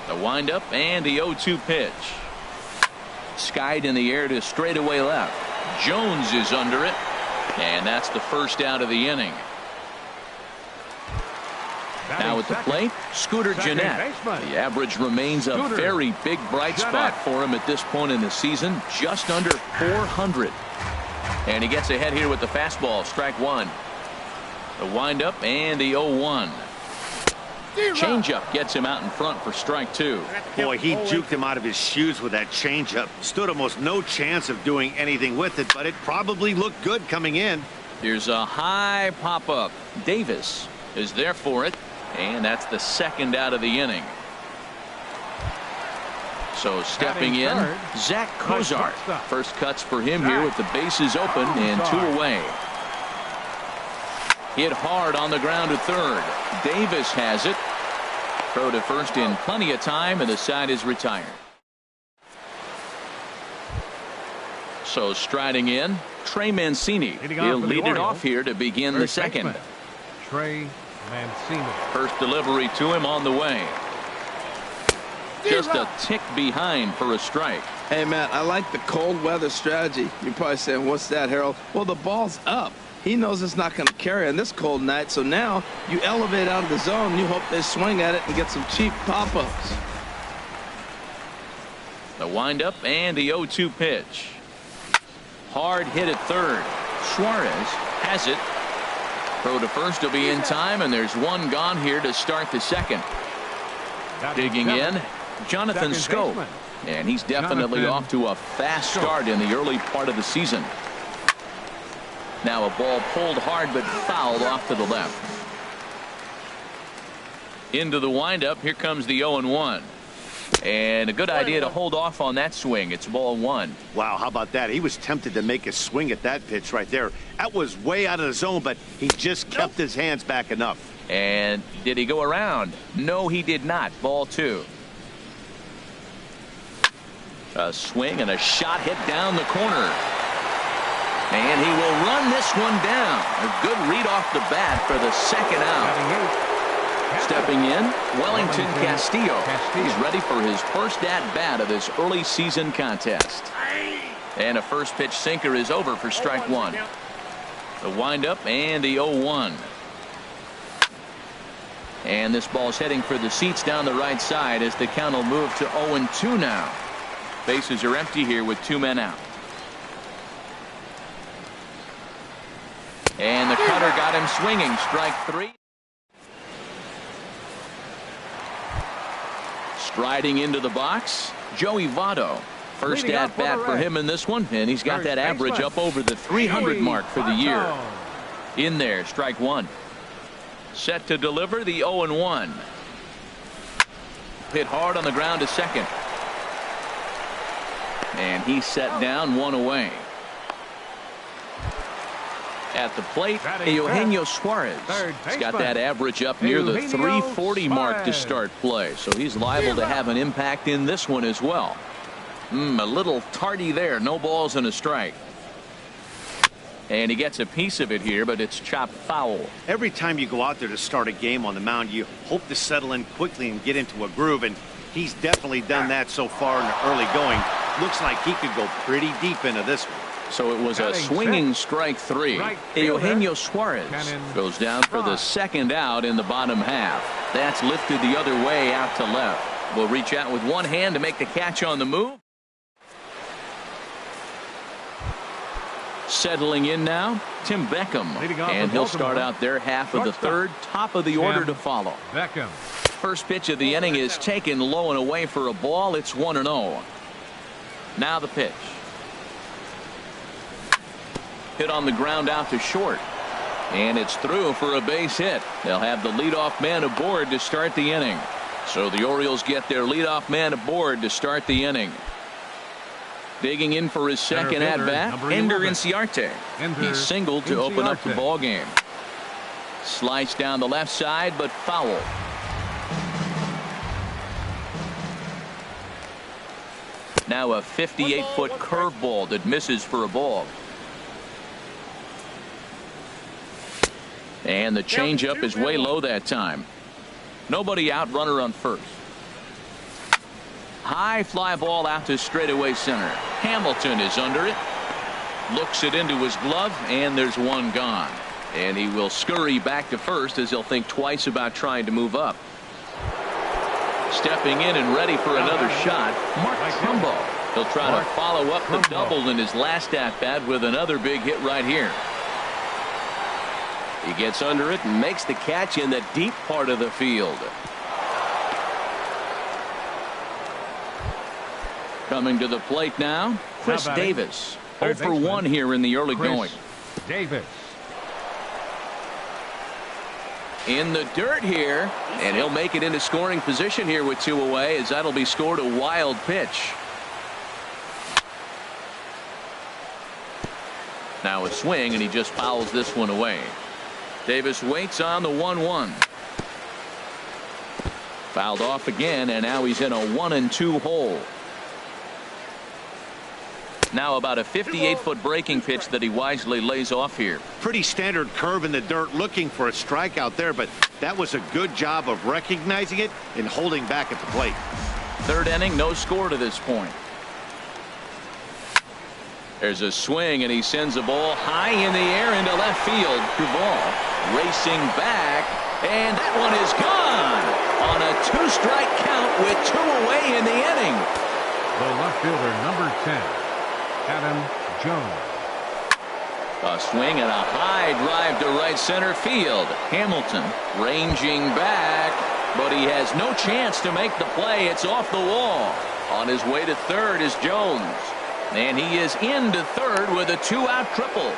The windup and the 0-2 pitch. Skied in the air to straightaway left. Jones is under it. And that's the first out of the inning. Now at the plate, Scooter Jeanette. The average remains a very big bright spot for him at this point in the season. Just under 400. And he gets ahead here with the fastball. Strike 1. The windup and the 0-1. Changeup gets him out in front for strike 2. Boy, he juked him out of his shoes with that changeup. Stood almost no chance of doing anything with it, but it probably looked good coming in. Here's a high pop-up. Davis is there for it, and that's the second out of the inning. So stepping in, Zach Cozart. First cuts for him here with the bases open and 2 away. Hit hard on the ground to third. Davis has it. Throw to first in plenty of time, and the side is retired. So striding in, Trey Mancini. He'll lead it off here to begin the second. Trey Mancini. First delivery to him on the way. Just a tick behind for a strike. Hey, Matt, I like the cold weather strategy. You're probably saying, what's that, Harold? Well, the ball's up. He knows it's not going to carry on this cold night, so now you elevate out of the zone. You hope they swing at it and get some cheap pop-ups. The windup and the 0-2 pitch. Hard hit at third. Suarez has it. Throw to first will be in time, and there's one gone here to start the second. Digging in, Jonathan Schoop. And he's definitely off to a fast start in the early part of the season. Now a ball pulled hard but fouled off to the left. Into the windup. Here comes the 0-1. And a good idea to hold off on that swing. It's ball one. Wow, how about that? He was tempted to make a swing at that pitch right there. That was way out of the zone, but he just kept his hands back enough. And did he go around? No, he did not. Ball two. A swing and a shot hit down the corner. And he will run this one down. A good read off the bat for the second out. Stepping in, Wellington Castillo. He's ready for his first at-bat of this early season contest. And a first pitch sinker is over for strike one. The windup and the 0-1. And this ball's heading for the seats down the right side as the count will move to 0-2 now. Bases are empty here with two men out. And the cutter got him swinging. Strike three. Striding into the box, Joey Votto. First at bat for him in this one, and he's got that average up over the 300 mark for the year. In there, strike one. Set to deliver the 0-1. Hit hard on the ground to second. And he's set down, one away. At the plate, Eugenio Suarez. He's got that average up near the 340 mark to start play, so he's liable to have an impact in this one as well. A little tardy there. No balls and a strike. And he gets a piece of it here, but it's chopped foul. Every time you go out there to start a game on the mound, you hope to settle in quickly and get into a groove, and he's definitely done that so far in the early going. Looks like he could go pretty deep into this one. So it was a swinging strike three. Eugenio Suarez goes down for the second out in the bottom half. That's lifted the other way out to left. Will reach out with one hand to make the catch on the move. Settling in now, Tim Beckham. And he'll start out their half of the third. Top of the order to follow. Beckham. First pitch of the inning is taken low and away for a ball. It's 1-0. Now the pitch. Hit on the ground out to short. And it's through for a base hit. They'll have the leadoff man aboard to start the inning. So the Orioles get their leadoff man aboard to start the inning. Digging in for his second at-bat, Ender Inciarte. He singled to open up the ball game. Sliced down the left side, but foul. Now a 58-foot curveball that misses for a ball. And the changeup is way low that time. Nobody out, runner on first. High fly ball out to straightaway center. Hamilton is under it. Looks it into his glove, and there's one gone. And he will scurry back to first as he'll think twice about trying to move up. Stepping in and ready for another shot, Mark Trumbo. He'll try to follow up the double in his last at-bat with another big hit right here. He gets under it and makes the catch in the deep part of the field. Coming to the plate now, Chris Davis. 0 for 1 here in the early going. Davis. In the dirt here, and he'll make it into scoring position here with 2 away, as that'll be scored a wild pitch. Now a swing, and he just fouls this one away. Davis waits on the 1-1. Fouled off again, and now he's in a 1-2 hole. Now about a 58-foot breaking pitch that he wisely lays off here. Pretty standard curve in the dirt, looking for a strikeout there, but that was a good job of recognizing it and holding back at the plate. Third inning, no score to this point. There's a swing, and he sends a ball high in the air into left field. Duvall racing back, and that one is gone on a 2-strike count with 2 away in the inning. The left fielder, number 10. Adam Jones. A swing and a high drive to right center field. Hamilton ranging back, but he has no chance to make the play. It's off the wall. On his way to third is Jones, and he is into third with a 2-out triple.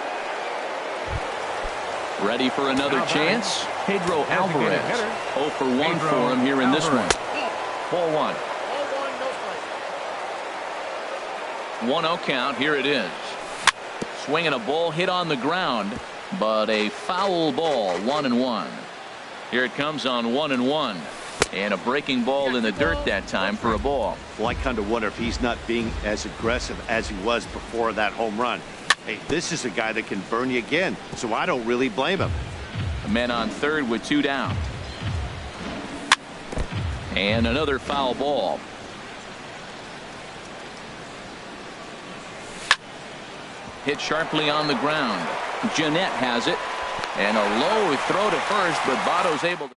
Ready for another chance? Pedro Alvarez. 0 for 1 for him here in this one. Ball 1. 1-0 count. Here it is. Swinging a ball hit on the ground, but a foul ball. 1-1. Here it comes on 1-1. And a breaking ball in the dirt that time for a ball. Well, I kind of wonder if he's not being as aggressive as he was before that home run. Hey, this is a guy that can burn you again, so I don't really blame him. A man on third with 2 down. And another foul ball. Hit sharply on the ground. Jeanette has it. And a low throw to first, but Votto's able to.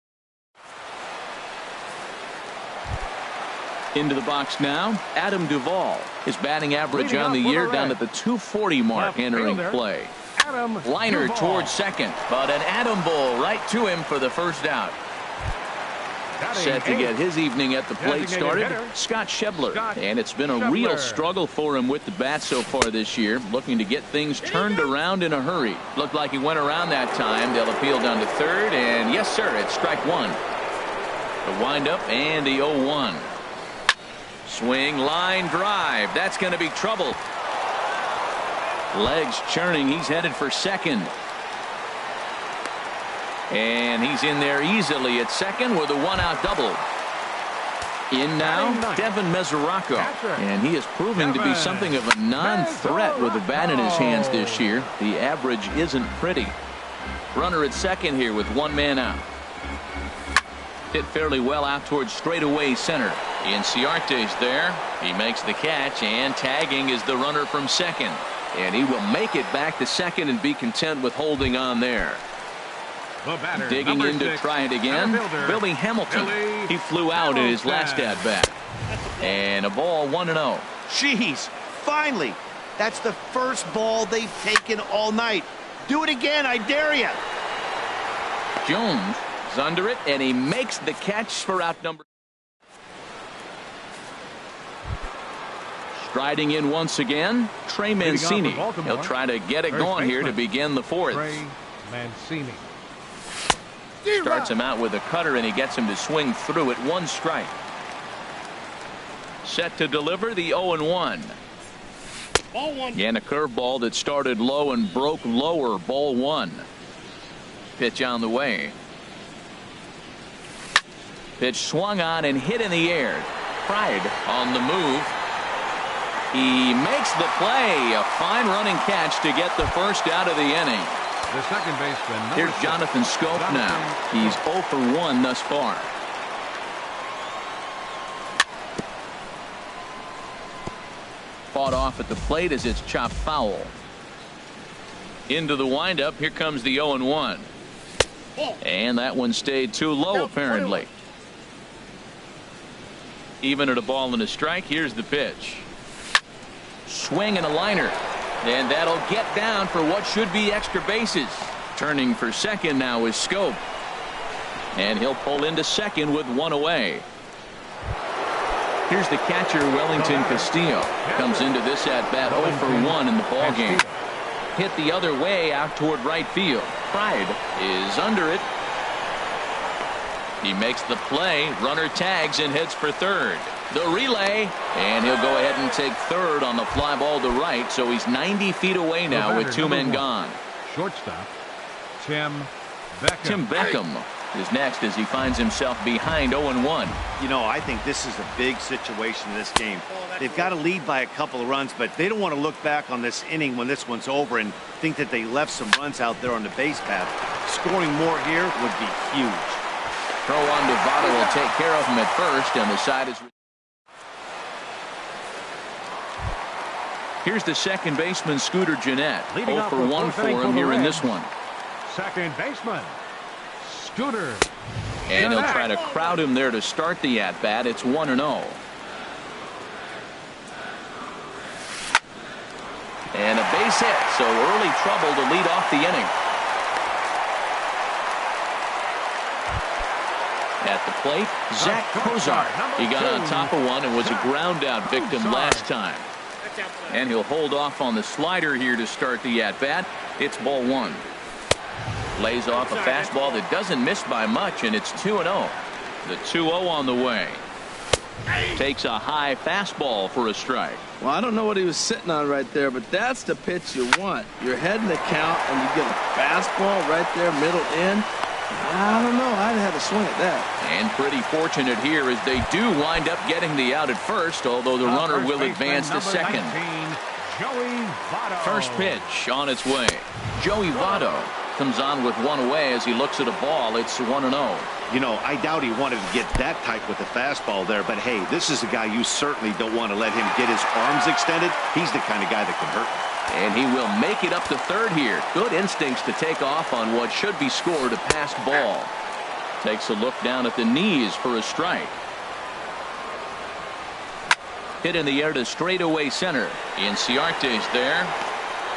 Into the box now, Adam Duvall. His batting average on the year down at the 240 mark entering play. Liner towards second, but an Adam ball right to him for the first out. Set to get his evening at the plate started, Scott Schebler. And it's been a real struggle for him with the bat so far this year, looking to get things turned around in a hurry. Looked like he went around that time. They'll appeal down to third, and yes, sir, it's strike 1. The windup and the 0-1. Swing, line drive. That's going to be trouble. Legs churning. He's headed for second. And he's in there easily at second with a 1-out double. In now, Devin Mesoraco. And he is proving to be something of a non-threat with the bat in his hands this year. The average isn't pretty. Runner at second here with 1 man out. Hit fairly well out towards straightaway center. Inciarte's there. He makes the catch, and tagging is the runner from second. And he will make it back to second and be content with holding on there. Digging in to try it again, Billy Hamilton. He flew out in his last at bat. And a ball 1-0. Jeez, finally. That's the first ball they've taken all night. Do it again, I dare you. Jones is under it, and he makes the catch for out number. Striding in once again, Trey Mancini. He'll try to get it going here to begin the fourth. Mancini starts him out with a cutter, and he gets him to swing through it. 1 strike. Set to deliver the 0-1. And a curveball that started low and broke lower. Ball 1. Pitch on the way. Pitch swung on and hit in the air. Pride on the move. He makes the play. A fine running catch to get the first out of the inning. The second baseman. Here's Jonathan Scope now. He's 0 for 1 thus far. Fought off at the plate as it's chopped foul. Into the windup. Here comes the 0-1. And that one stayed too low apparently. Even at a ball and a strike. Here's the pitch. Swing and a liner. And that'll get down for what should be extra bases. Turning for second now is Scope. And he'll pull into second with 1 away. Here's the catcher, Wellington Castillo. Comes into this at bat 0 for 1 in the ball game. Hit the other way out toward right field. Pride is under it. He makes the play. Runner tags and heads for third. The relay, and he'll go ahead and take third on the fly ball to right. So he's 90 feet away now with 2 men gone. Shortstop Tim Beckham. Tim Beckham is next as he finds himself behind 0-1. You know, I think this is a big situation in this game. They've got to lead by a couple of runs, but they don't want to look back on this inning when this one's over and think that they left some runs out there on the base path. Scoring more here would be huge. Throw on to Votto will take care of him at first, and the side is. Here's the second baseman, Scooter Gennett. 0 for 1 for him here in this one. Second baseman, Scooter. And he'll try to crowd him there to start the at-bat. It's 1-0. And a base base hit, so early trouble to lead off the inning. At the plate, Zach Cozart. He got on top of one and was a ground out victim last time. And he'll hold off on the slider here to start the at-bat. It's ball one. Lays off a fastball that doesn't miss by much, and it's 2-0. The 2-0 on the way. Takes a high fastball for a strike. Well, I don't know what he was sitting on right there, but that's the pitch you want. You're heading the count, and you get a fastball right there, middle in. I don't know. I'd have to swing at that. And pretty fortunate here as they do wind up getting the out at first, although the runner will advance to second. 19, first pitch on its way. Joey Votto comes on with one away as he looks at a ball. It's 1-0. You know, I doubt he wanted to get that tight with the fastball there, but hey, this is a guy you certainly don't want to let him get his arms extended. He's the kind of guy that can hurt him. And he will make it up to third here. Good instincts to take off on what should be scored a passed ball. Takes a look down at the knees for a strike. Hit in the air to straightaway center. Inciarte's there.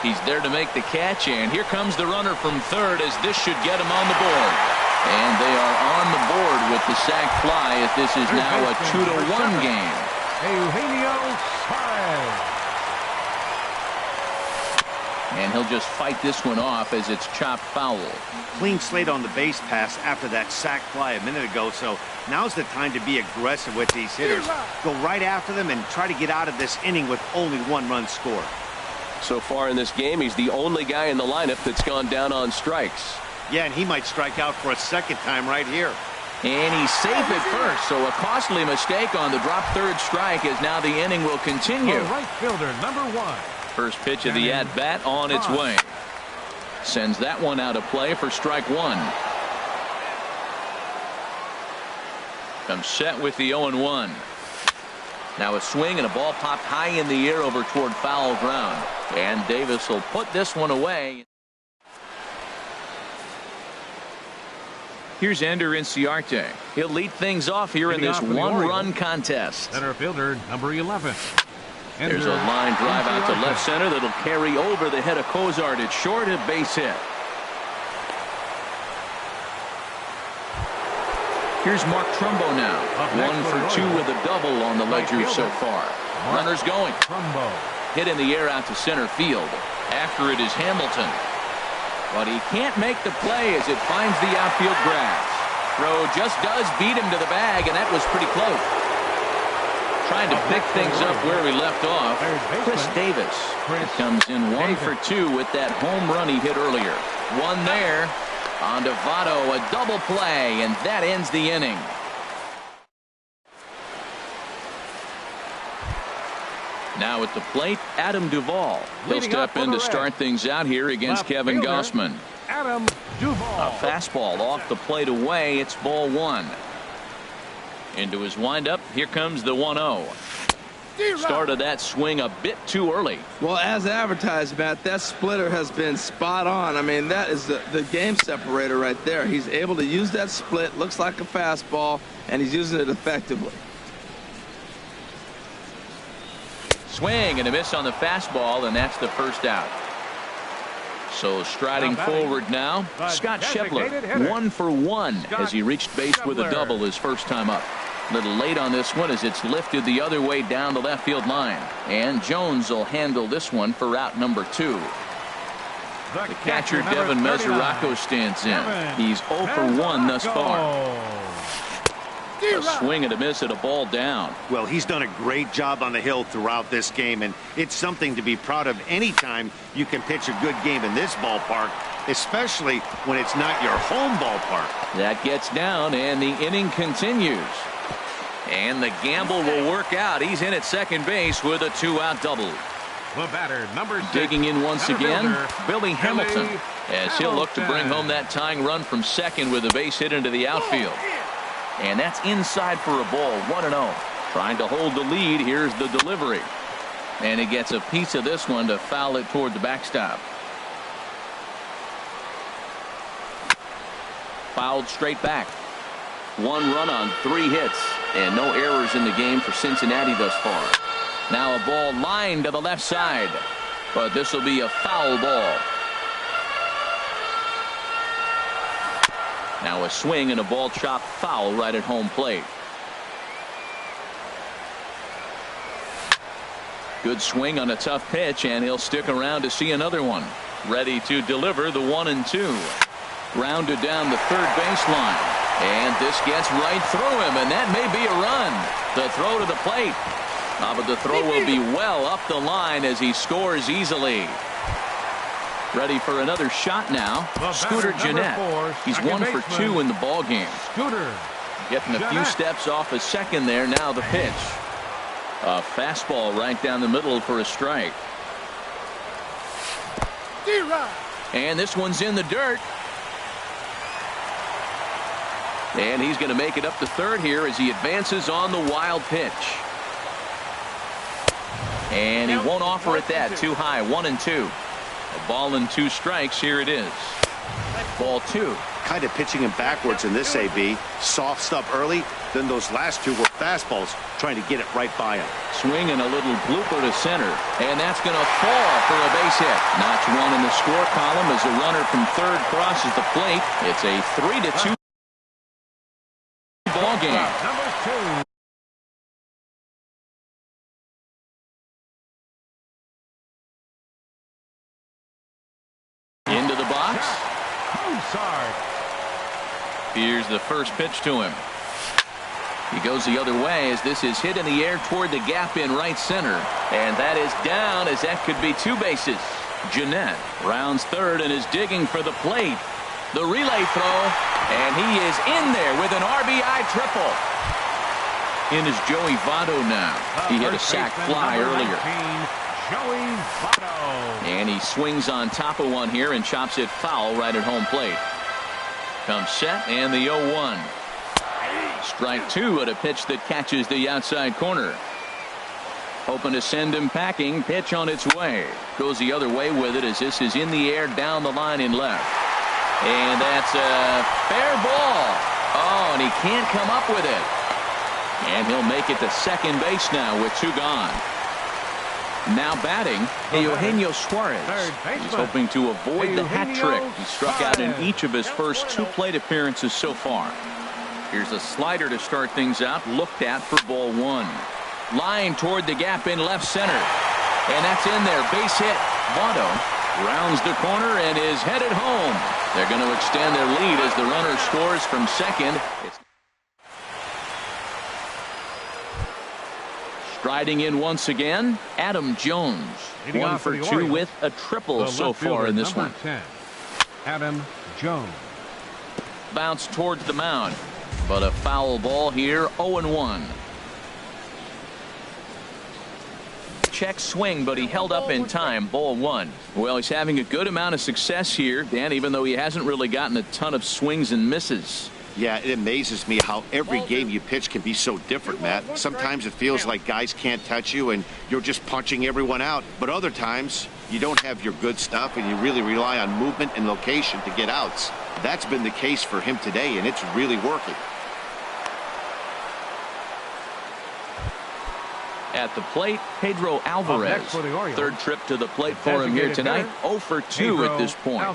He's there to make the catch, and here comes the runner from third as this should get him on the board. And they are on the board with the sac fly as this is now a 2-1 game. Eugenio Suarez. And he'll just fight this one off as it's chopped foul. Clean slate on the base pass after that sac fly a minute ago, so now's the time to be aggressive with these hitters. Go right after them and try to get out of this inning with only one run scored. So far in this game, he's the only guy in the lineup that's gone down on strikes. Yeah, and he might strike out for a second time right here. And he's safe at first, so a costly mistake on the drop third strike as now the inning will continue. The right fielder, number one. First pitch of the at-bat on its way. Sends that one out of play for strike one. Comes set with the 0-1. Now a swing and a ball popped high in the air over toward foul ground. And Davis will put this one away. Here's Ender Inciarte. He'll lead things off here in this one-run contest. Center fielder, number 11. There's a line drive out to left center that'll carry over the head of Cozart. It's short, a base hit. Here's Mark Trumbo now. 1 for 2 with a double on the ledger so far. Runners going. Hit in the air out to center field. After it is Hamilton. But he can't make the play as it finds the outfield grass. Throw just does beat him to the bag, and that was pretty close. Trying to pick things up where we left off. Chris Davis comes in 1 for 2 with that home run he hit earlier. One there. On to Votto, a double play, and that ends the inning. Now at the plate, Adam Duvall. He'll step in to start things out here against Kevin Gausman. Adam Duvall. A fastball off the plate away. It's ball one. Into his windup. Here comes the 1-0. Started that swing a bit too early. Well, as advertised, Matt, that splitter has been spot on. I mean, that is the game separator right there. He's able to use that split. Looks like a fastball, and he's using it effectively. Swing and a miss on the fastball, and that's the first out. So striding forward now, Scott Schebler, 1 for 1 as he reached base with a double his first time up. A little late on this one as it's lifted the other way down the left field line. And Jones will handle this one for out number 2. The catcher, Devin Mesoraco, stands in. He's 0 for 1 thus far. A swing and a miss at a ball down. Well, he's done a great job on the hill throughout this game, and it's something to be proud of anytime you can pitch a good game in this ballpark, especially when it's not your home ballpark. That gets down, and the inning continues. And the gamble will work out. He's in at second base with a 2-out double. The batter, number 6. Digging in once again, Billy Hamilton, as he'll look to bring home that tying run from second with a base hit into the outfield. And that's inside for a ball, 1-0. Trying to hold the lead. Here's the delivery. And he gets a piece of this one to foul it toward the backstop. Fouled straight back. 1 run on 3 hits. And no errors in the game for Cincinnati thus far. Now a ball lined to the left side. but this will be a foul ball. Now a swing and a ball chopped foul right at home plate. Good swing on a tough pitch, and he'll stick around to see another one. Ready to deliver the 1-2. Grounded down the third baseline, and this gets right through him, and that may be a run. The throw to the plate, but the throw will be well up the line as he scores easily. Ready for another shot now. Scooter Gennett. He's 1 for 2 in the ball game. Scooter getting a few steps off a second there. Now the pitch. A fastball right down the middle for a strike. And this one's in the dirt. And he's going to make it up to third here as he advances on the wild pitch. And he won't offer it that. Too high. 1-2. A ball and 2 strikes. Here it is. Ball 2. Kind of pitching him backwards in this AB. Soft stuff early. Then those last 2 were fastballs, trying to get it right by him. Swing and a little blooper to center. And that's going to fall for a base hit. Notch 1 in the score column as a runner from third crosses the plate. It's a 3-2 ball game. Number 2. Into the box. Sorry. Here's the first pitch to him. He goes the other way as this is hit in the air toward the gap in right center. And that is down as that could be 2 bases. Gennett rounds third and is digging for the plate. The relay throw, and he is in there with an RBI triple. In is Joey Votto now. He hit a sac fly earlier. Joey Votto. And he swings on top of one here and chops it foul right at home plate. Comes set and the 0-1. Strike 2 at a pitch that catches the outside corner. Hoping to send him packing. Pitch on its way. Goes the other way with it as this is in the air down the line in left. And that's a fair ball. Oh, and he can't come up with it. And he'll make it to second base now with 2 gone. Now batting, Eugenio Suarez. He's hoping to avoid the hat trick. He struck out in each of his first 2 plate appearances so far. Here's a slider to start things out. Looked at for ball 1. Line toward the gap in left center. And that's in there. Base hit. Votto rounds the corner and is headed home. They're going to extend their lead as the runner scores from second. Striding in once again, Adam Jones. 1 for 2 with a triple so far in this one. 10, Adam Jones. Bounce towards the mound, but a foul ball here. 0-1. Check swing, but he held up in time. Ball 1. Well, he's having a good amount of success here, Dan, even though he hasn't really gotten a ton of swings and misses. Yeah, it amazes me how every game you pitch can be so different, Matt. Sometimes it feels like guys can't touch you and you're just punching everyone out. But other times you don't have your good stuff and you really rely on movement and location to get outs. That's been the case for him today, and it's really working. At the plate, Pedro Alvarez. Third trip to the plate for him here tonight. 0 for 2 at this point.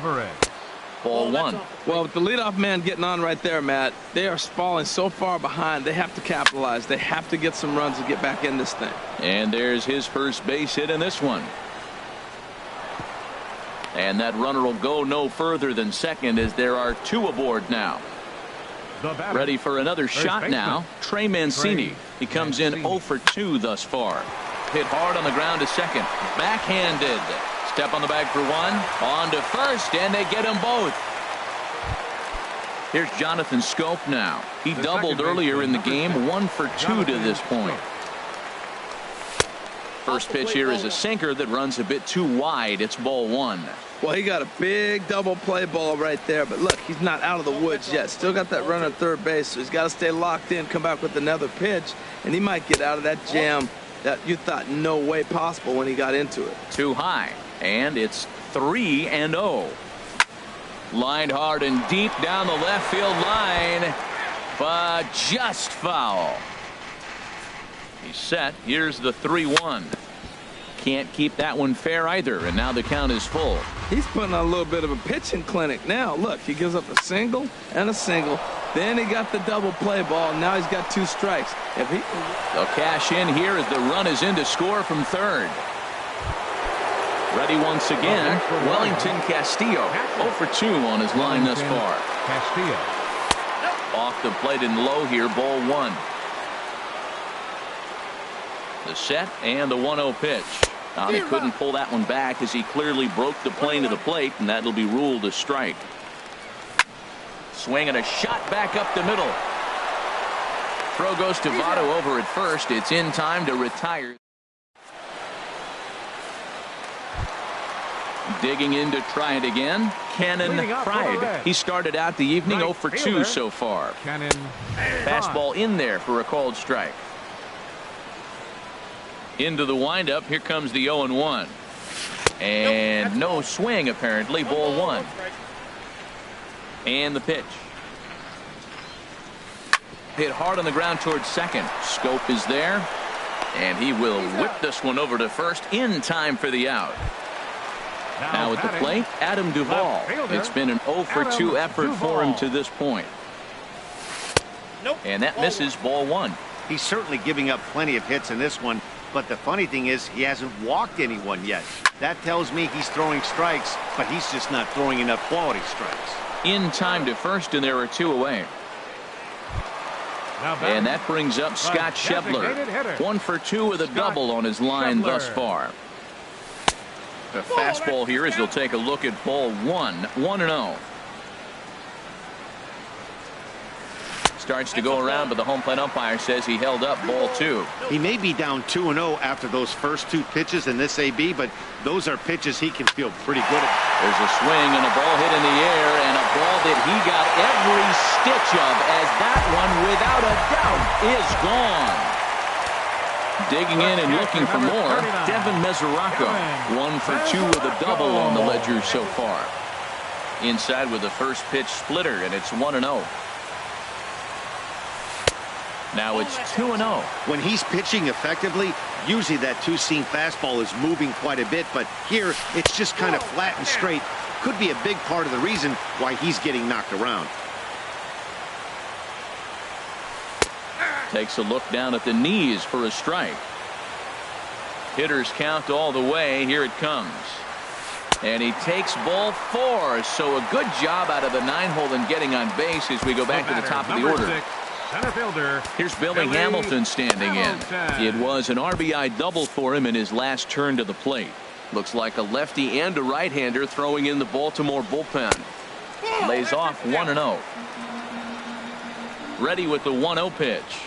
Ball 1. Well, with the leadoff man getting on right there, Matt, they are falling so far behind. They have to capitalize. They have to get some runs to get back in this thing. And there's his first base hit in this one. And that runner will go no further than second as there are 2 aboard now. Ready for another shot now. Trey Mancini. He comes in 0 for 2 thus far. Hit hard on the ground to second. Backhanded. Step on the bag for 1. On to first, and they get them both. Here's Jonathan Scope now. He doubled earlier in the game. 1 for 2 to this point. First pitch here is a sinker that runs a bit too wide. It's ball 1. Well, he got a big double play ball right there, but look, he's not out of the woods yet. Still got that run at third base, so he's got to stay locked in, come back with another pitch, and he might get out of that jam that you thought no way possible when he got into it. Too high, and it's 3-0. Lined hard and deep down the left field line, but just foul. He's set. Here's the 3-1. Can't keep that one fair either, and now the count is full. He's putting on a little bit of a pitching clinic now. Look, he gives up a single and a single. Then he got the double play ball. Now he's got 2 strikes. If he They'll cash in here as the run is in to score from third. Ready once again, Wellington Castillo. 0 for 2 on his line thus far. Castillo. Off the plate and low here, ball 1. The set and the 1-0 pitch. Now he couldn't pull that one back as he clearly broke the plane to the plate, and that'll be ruled a strike. Swing and a shot back up the middle. Throw goes to Votto over at first. It's in time to retire. Digging in to try it again, Cannon Pride. He started out the evening 0 for 2 so far. Fastball in there for a called strike. Into the windup. Here comes the 0-1. And no swing apparently. Ball 1. And the pitch. Hit hard on the ground towards second. Scope is there. And he will whip this one over to first in time for the out. Now at the plate, Adam Duvall. It's been an 0 for 2 effort for him to this point. And that misses. Ball 1. He's certainly giving up plenty of hits in this one. But the funny thing is he hasn't walked anyone yet. That tells me he's throwing strikes, but he's just not throwing enough quality strikes. In time to first, and there are 2 away. And that brings up Scott Schebler. 1 for 2 with a double on his line thus far. A fastball here as he'll take a look at ball 1. 1-0. Starts to go around, but the home plate umpire says he held up ball 2. He may be down 2-0 after those first 2 pitches in this AB, but those are pitches he can feel pretty good at. There's a swing and a ball hit in the air, and a ball that he got every stitch of, as that one, without a doubt, is gone. Digging in and looking for more, Devin Mesoraco. 1 for 2 with a double on the ledger so far. Inside with the first pitch splitter, and it's 1-0. Now it's 2-0. When he's pitching effectively, usually that 2-seam fastball is moving quite a bit, but here it's just kind of flat and straight. Could be a big part of the reason why he's getting knocked around. Takes a look down at the knees for a strike. Hitters count all the way. Here it comes. And he takes ball 4. So a good job out of the 9-hole in getting on base as we go back to the top of the order. 6, center fielder. Here's Billy Hamilton standing in. It was an RBI double for him in his last turn to the plate. Looks like a lefty and a right-hander throwing in the Baltimore bullpen. Lays off 1-0. Ready with the 1-0 pitch.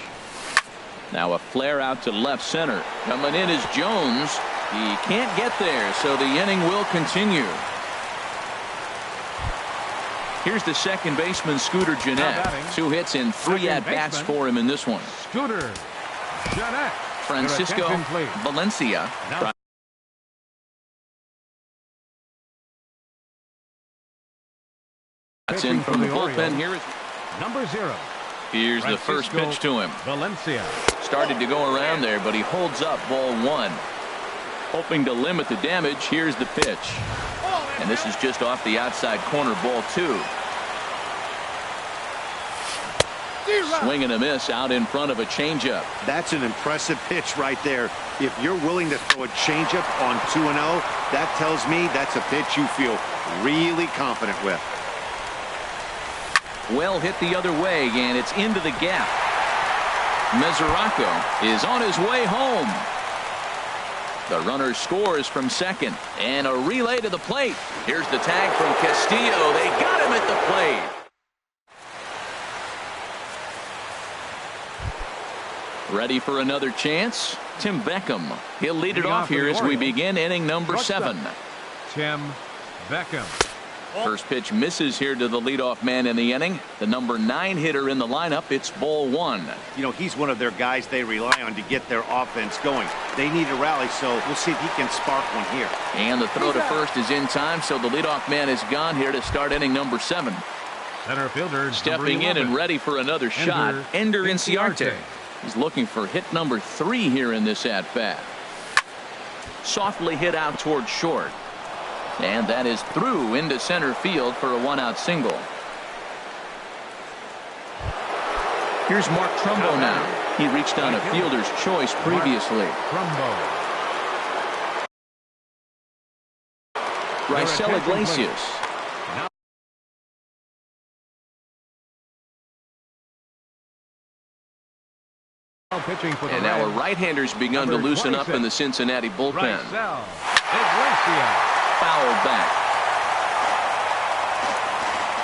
Now a flare out to left center. Coming in is Jones. He can't get there, so the inning will continue. Here's the second baseman, Scooter Gennett. 2 hits and 3 at-bats for him in this one. Scooter Gennett. Francisco Valencia. That's in from the bullpen. Here is number 0. Here's the first pitch to him. Valencia. Started to go around there, but he holds up ball 1. Hoping to limit the damage. Here's the pitch. And this is just off the outside corner, ball 2. Swing and a miss out in front of a changeup. That's an impressive pitch right there. If you're willing to throw a changeup on 2-0, that tells me that's a pitch you feel really confident with. Well hit the other way, and it's into the gap. Mesoraco is on his way home. The runner scores from second, and a relay to the plate. Here's the tag from Castillo. They got him at the plate. Ready for another chance? Tim Beckham. He'll lead it off here as we begin inning number 7. Tim Beckham. First pitch misses here to the leadoff man in the inning. The number 9 hitter in the lineup. It's ball 1. You know, he's one of their guys they rely on to get their offense going. They need a rally, so we'll see if he can spark one here. And the throw to first is in time, so the leadoff man is gone here to start inning number 7. Center fielder stepping in and ready for another shot. Ender Inciarte. He's looking for hit number 3 here in this at-bat. softly hit out toward short. And that is through into center field for a one-out single. Here's Mark Trumbo now. He reached on a fielder's choice previously. Raisel Iglesias. And now a right-hander's begun to loosen up in the Cincinnati bullpen. Fouled back.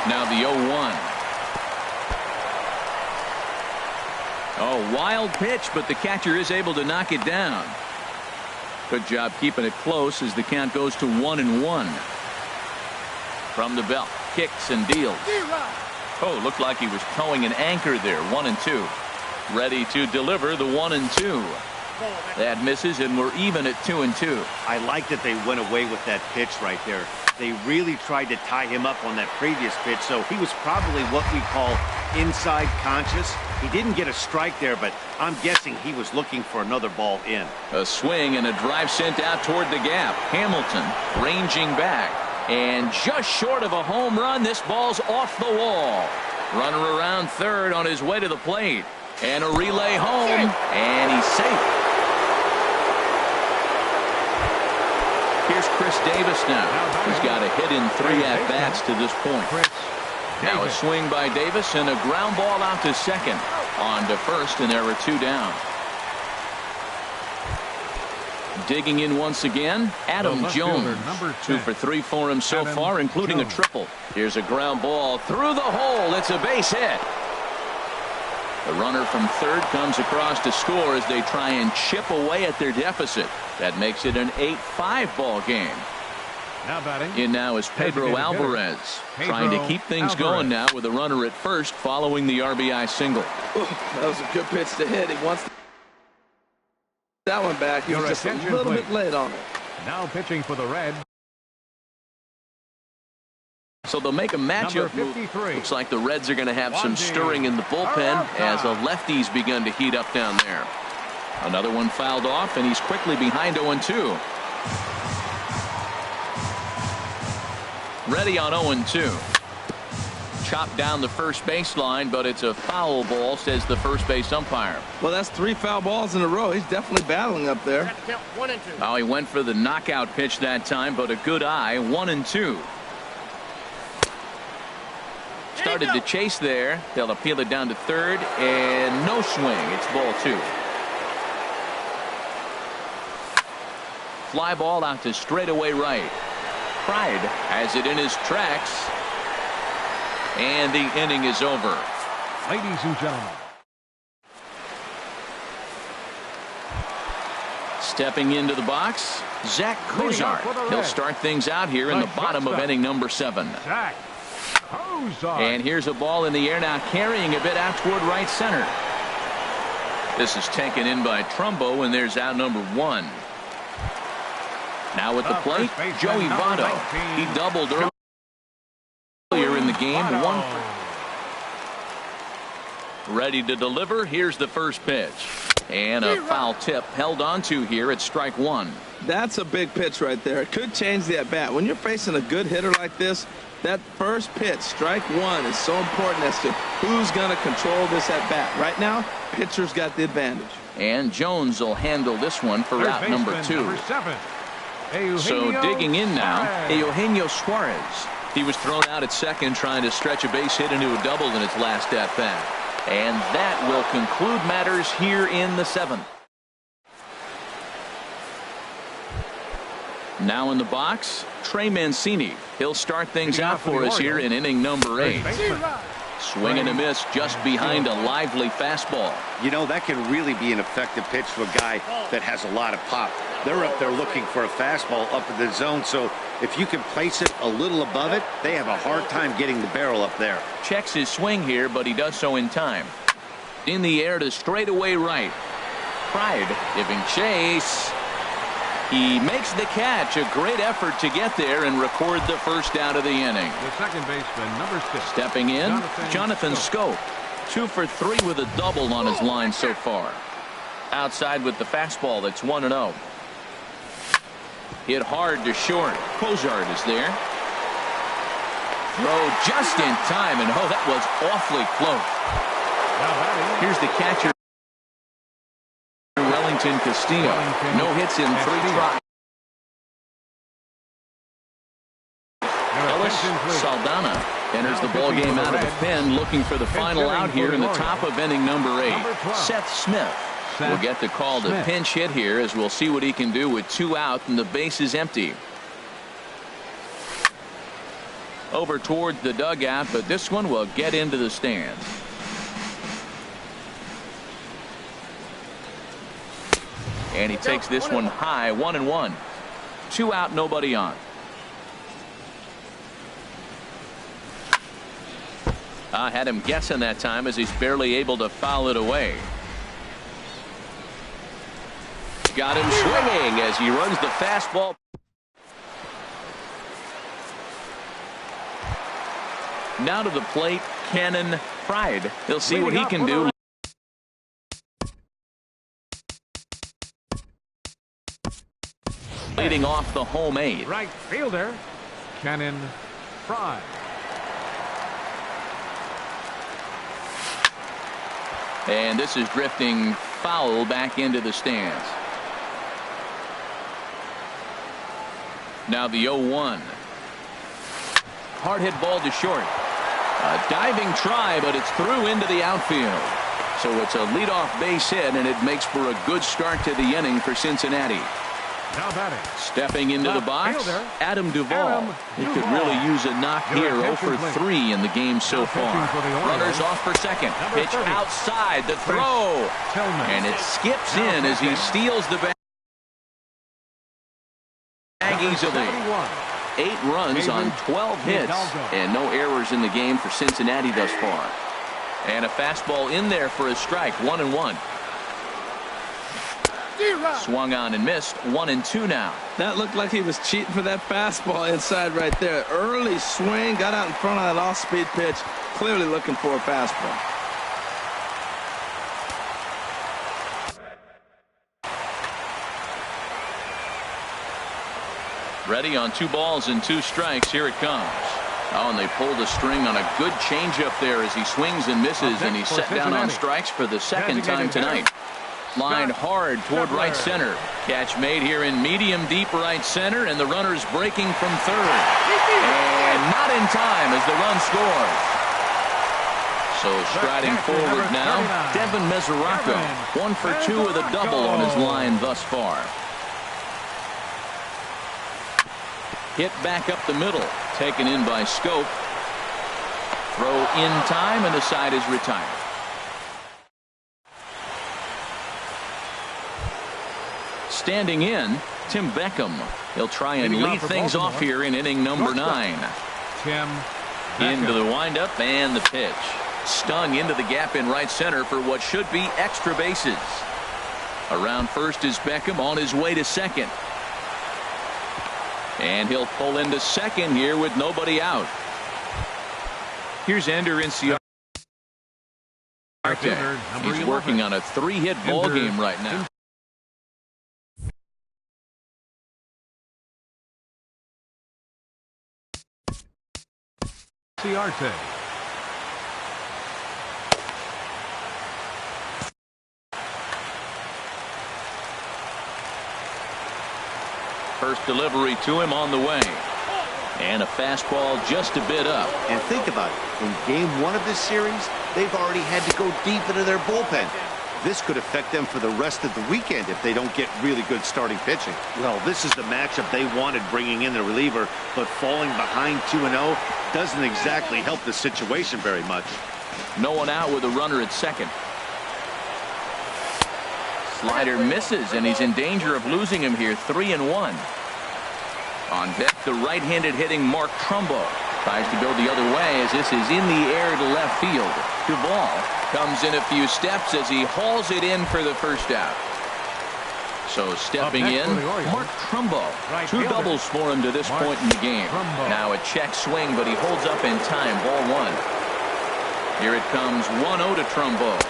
Now the 0-1. Oh, wild pitch, but the catcher is able to knock it down. Good job keeping it close as the count goes to 1-1. From the belt, kicks and deals. Oh, looked like he was towing an anchor there. 1-2. Ready to deliver the 1-2. That misses, and we're even at 2-2. I like that they went away with that pitch right there. They really tried to tie him up on that previous pitch, so he was probably what we call inside conscious. He didn't get a strike there, but I'm guessing he was looking for another ball in. A swing and a drive sent out toward the gap. Hamilton ranging back, and just short of a home run. This ball's off the wall. Runner around third on his way to the plate, and a relay home, and he's safe. Here's Chris Davis now. He's got a hit in 3 at-bats to this point. Now a swing by Davis and a ground ball out to second. On to first, and there are 2 down. Digging in once again, Adam Jones. 2 for 3 for him so far, including a triple. Here's a ground ball through the hole. It's a base hit. The runner from third comes across to score as they try and chip away at their deficit. That makes it an 8-5 ball game. In now is Pedro Alvarez, trying to keep things going now with a runner at first following the RBI single. Ooh, that was a good pitch to hit. He wants that one back. He was just a little bit late on it. Now pitching for the Reds. So they'll make a matchup move. Looks like the Reds are going to have some stirring in the bullpen as a lefty's begun to heat up down there. Another one fouled off, and he's quickly behind 0-2. Ready on 0-2. Chopped down the first baseline, but it's a foul ball, says the first base umpire. Well, that's 3 foul balls in a row. He's definitely battling up there. Oh, he went for the knockout pitch that time, but a good eye. 1-2. Started to chase there. They'll appeal it down to third, and no swing. It's ball 2. Fly ball out to straightaway right. Pride has it in his tracks, and the inning is over. Ladies and gentlemen. Stepping into the box, Zach Kozar. He'll start things out here in the bottom of inning number 7. And here's a ball in the air now, carrying a bit out toward right center. This is taken in by Trumbo, and there's out number 1. Now at the plate, Joey Votto. He doubled earlier in the game. 1. Ready to deliver. Here's the first pitch. And a foul tip held onto here at strike 1. That's a big pitch right there. It could change the at-bat. When you're facing a good hitter like this, that first pitch, strike 1, is so important as to who's going to control this at-bat. Right now, pitcher's got the advantage. And Jones will handle this one for route number 2. So digging in now, Eugenio Suarez. He was thrown out at second trying to stretch a base hit into a double in his last at-bat. And that will conclude matters here in the 7th. Now in the box, Trey Mancini. He'll start things out for us here in inning number 8. Swing and a miss just behind a lively fastball. You know, that can really be an effective pitch to a guy that has a lot of pop. They're up there looking for a fastball up in the zone, so if you can place it a little above it, they have a hard time getting the barrel up there. Checks his swing here, but he does so in time. In the air to straightaway right. Pride giving chase. He makes the catch. A great effort to get there and record the first out of the inning. The second baseman, number 6. Stepping in, Jonathan Scope. 2 for 3 with a double on his line so far. Outside with the fastball. That's 1-0. Hit hard to short. Cozart is there. Throw just in time, and oh, that was awfully close. Here's the catcher, Wellington Castillo. No hits in 3 tries. Saldana enters the ball game out of the pen, looking for the final out here in the top of inning number 8. Seth Smith will get the call to pinch hit here, as we'll see what he can do with 2 out and the base is empty. Over towards the dugout, but this one will get into the stands. And he takes this one high, 1-1. 2 out, nobody on. I had him guessing that time, as he's barely able to foul it away. Got him swinging as he runs the fastball. Now to the plate, Cannon Pride. He'll see what he can do. Leading off the home 8. Right fielder, Cannon Pride. And this is drifting foul back into the stands. Now the 0-1. Hard hit ball to short. A diving try, but it's through into the outfield. So it's a leadoff base hit, and it makes for a good start to the inning for Cincinnati. Now batting. Stepping into the box, Adam Duvall. He could really use a knock here. 0 for 3 in the game so far. Runners off for second. Pitch outside. The throw. And it skips in as he steals the bag easily. 8 runs on 12 hits. And no errors in the game for Cincinnati thus far. And a fastball in there for a strike. 1-1. Swung on and missed. 1-2 now. That looked like he was cheating for that fastball inside right there. Early swing, got out in front of that off-speed pitch. Clearly looking for a fastball. Ready on 2 balls and 2 strikes. Here it comes. Oh, and they pulled a string on a good changeup there as he swings and misses, and he's set down on strikes for the second time tonight. Lined hard toward right center. Catch made here in medium deep right center, and the runner's breaking from third. And not in time as the run scores. So striding forward now, Devin Mesoraco. 1 for 2 with a double on his line thus far. Hit back up the middle. Taken in by Scope. Throw in time, and the side is retired. Standing in, Tim Beckham. He'll try and lead things off here in inning number 9. Tim Into the windup and the pitch. Stung into the gap in right center for what should be extra bases. Around first is Beckham on his way to second. And he'll pull into second here with nobody out. Here's Ender Inciarte. He's working on a 3-hit ball game right now. Inciarte. First delivery to him on the way. And a fastball just a bit up. And think about it. In game 1 of this series, they've already had to go deep into their bullpen. This could affect them for the rest of the weekend if they don't get really good starting pitching. Well, this is the matchup they wanted, bringing in the reliever, but falling behind 2-0 doesn't exactly help the situation very much. No one out with a runner at second. Slider misses, and he's in danger of losing him here. 3-1. On deck, the right-handed hitting Mark Trumbo. Tries to go the other way as this is in the air to left field. Duvall comes in a few steps as he hauls it in for the first out. So stepping in, Mark Trumbo. 2 doubles for him to this point in the game. Now a check swing, but he holds up in time. Ball 1. Here it comes. 1-0 to Trumbo.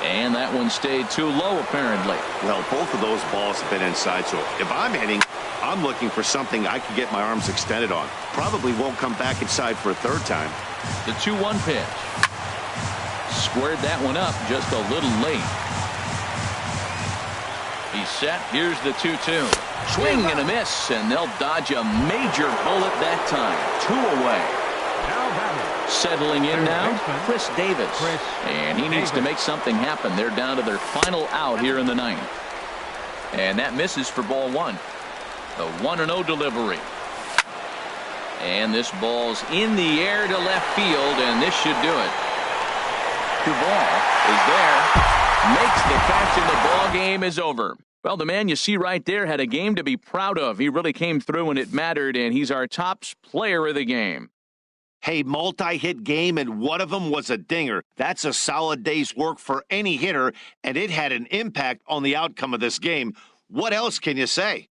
And that one stayed too low, apparently. Well, both of those balls have been inside, so if I'm hitting, I'm looking for something I can get my arms extended on. Probably won't come back inside for a third time. The 2-1 pitch. Squared that one up just a little late. He's set. Here's the 2-2. Swing and a miss, and they'll dodge a major bullet that time. 2 away. Settling in now, Chris Davis. And he needs to make something happen. They're down to their final out here in the ninth. And that misses for ball 1. The 1-0 delivery. And this ball's in the air to left field, and this should do it. The ball is there. Makes the catch, and the ball game is over. Well, the man you see right there had a game to be proud of. He really came through when it mattered, and he's our top player of the game. Hey, multi-hit game, and one of them was a dinger. That's a solid day's work for any hitter, and it had an impact on the outcome of this game. What else can you say?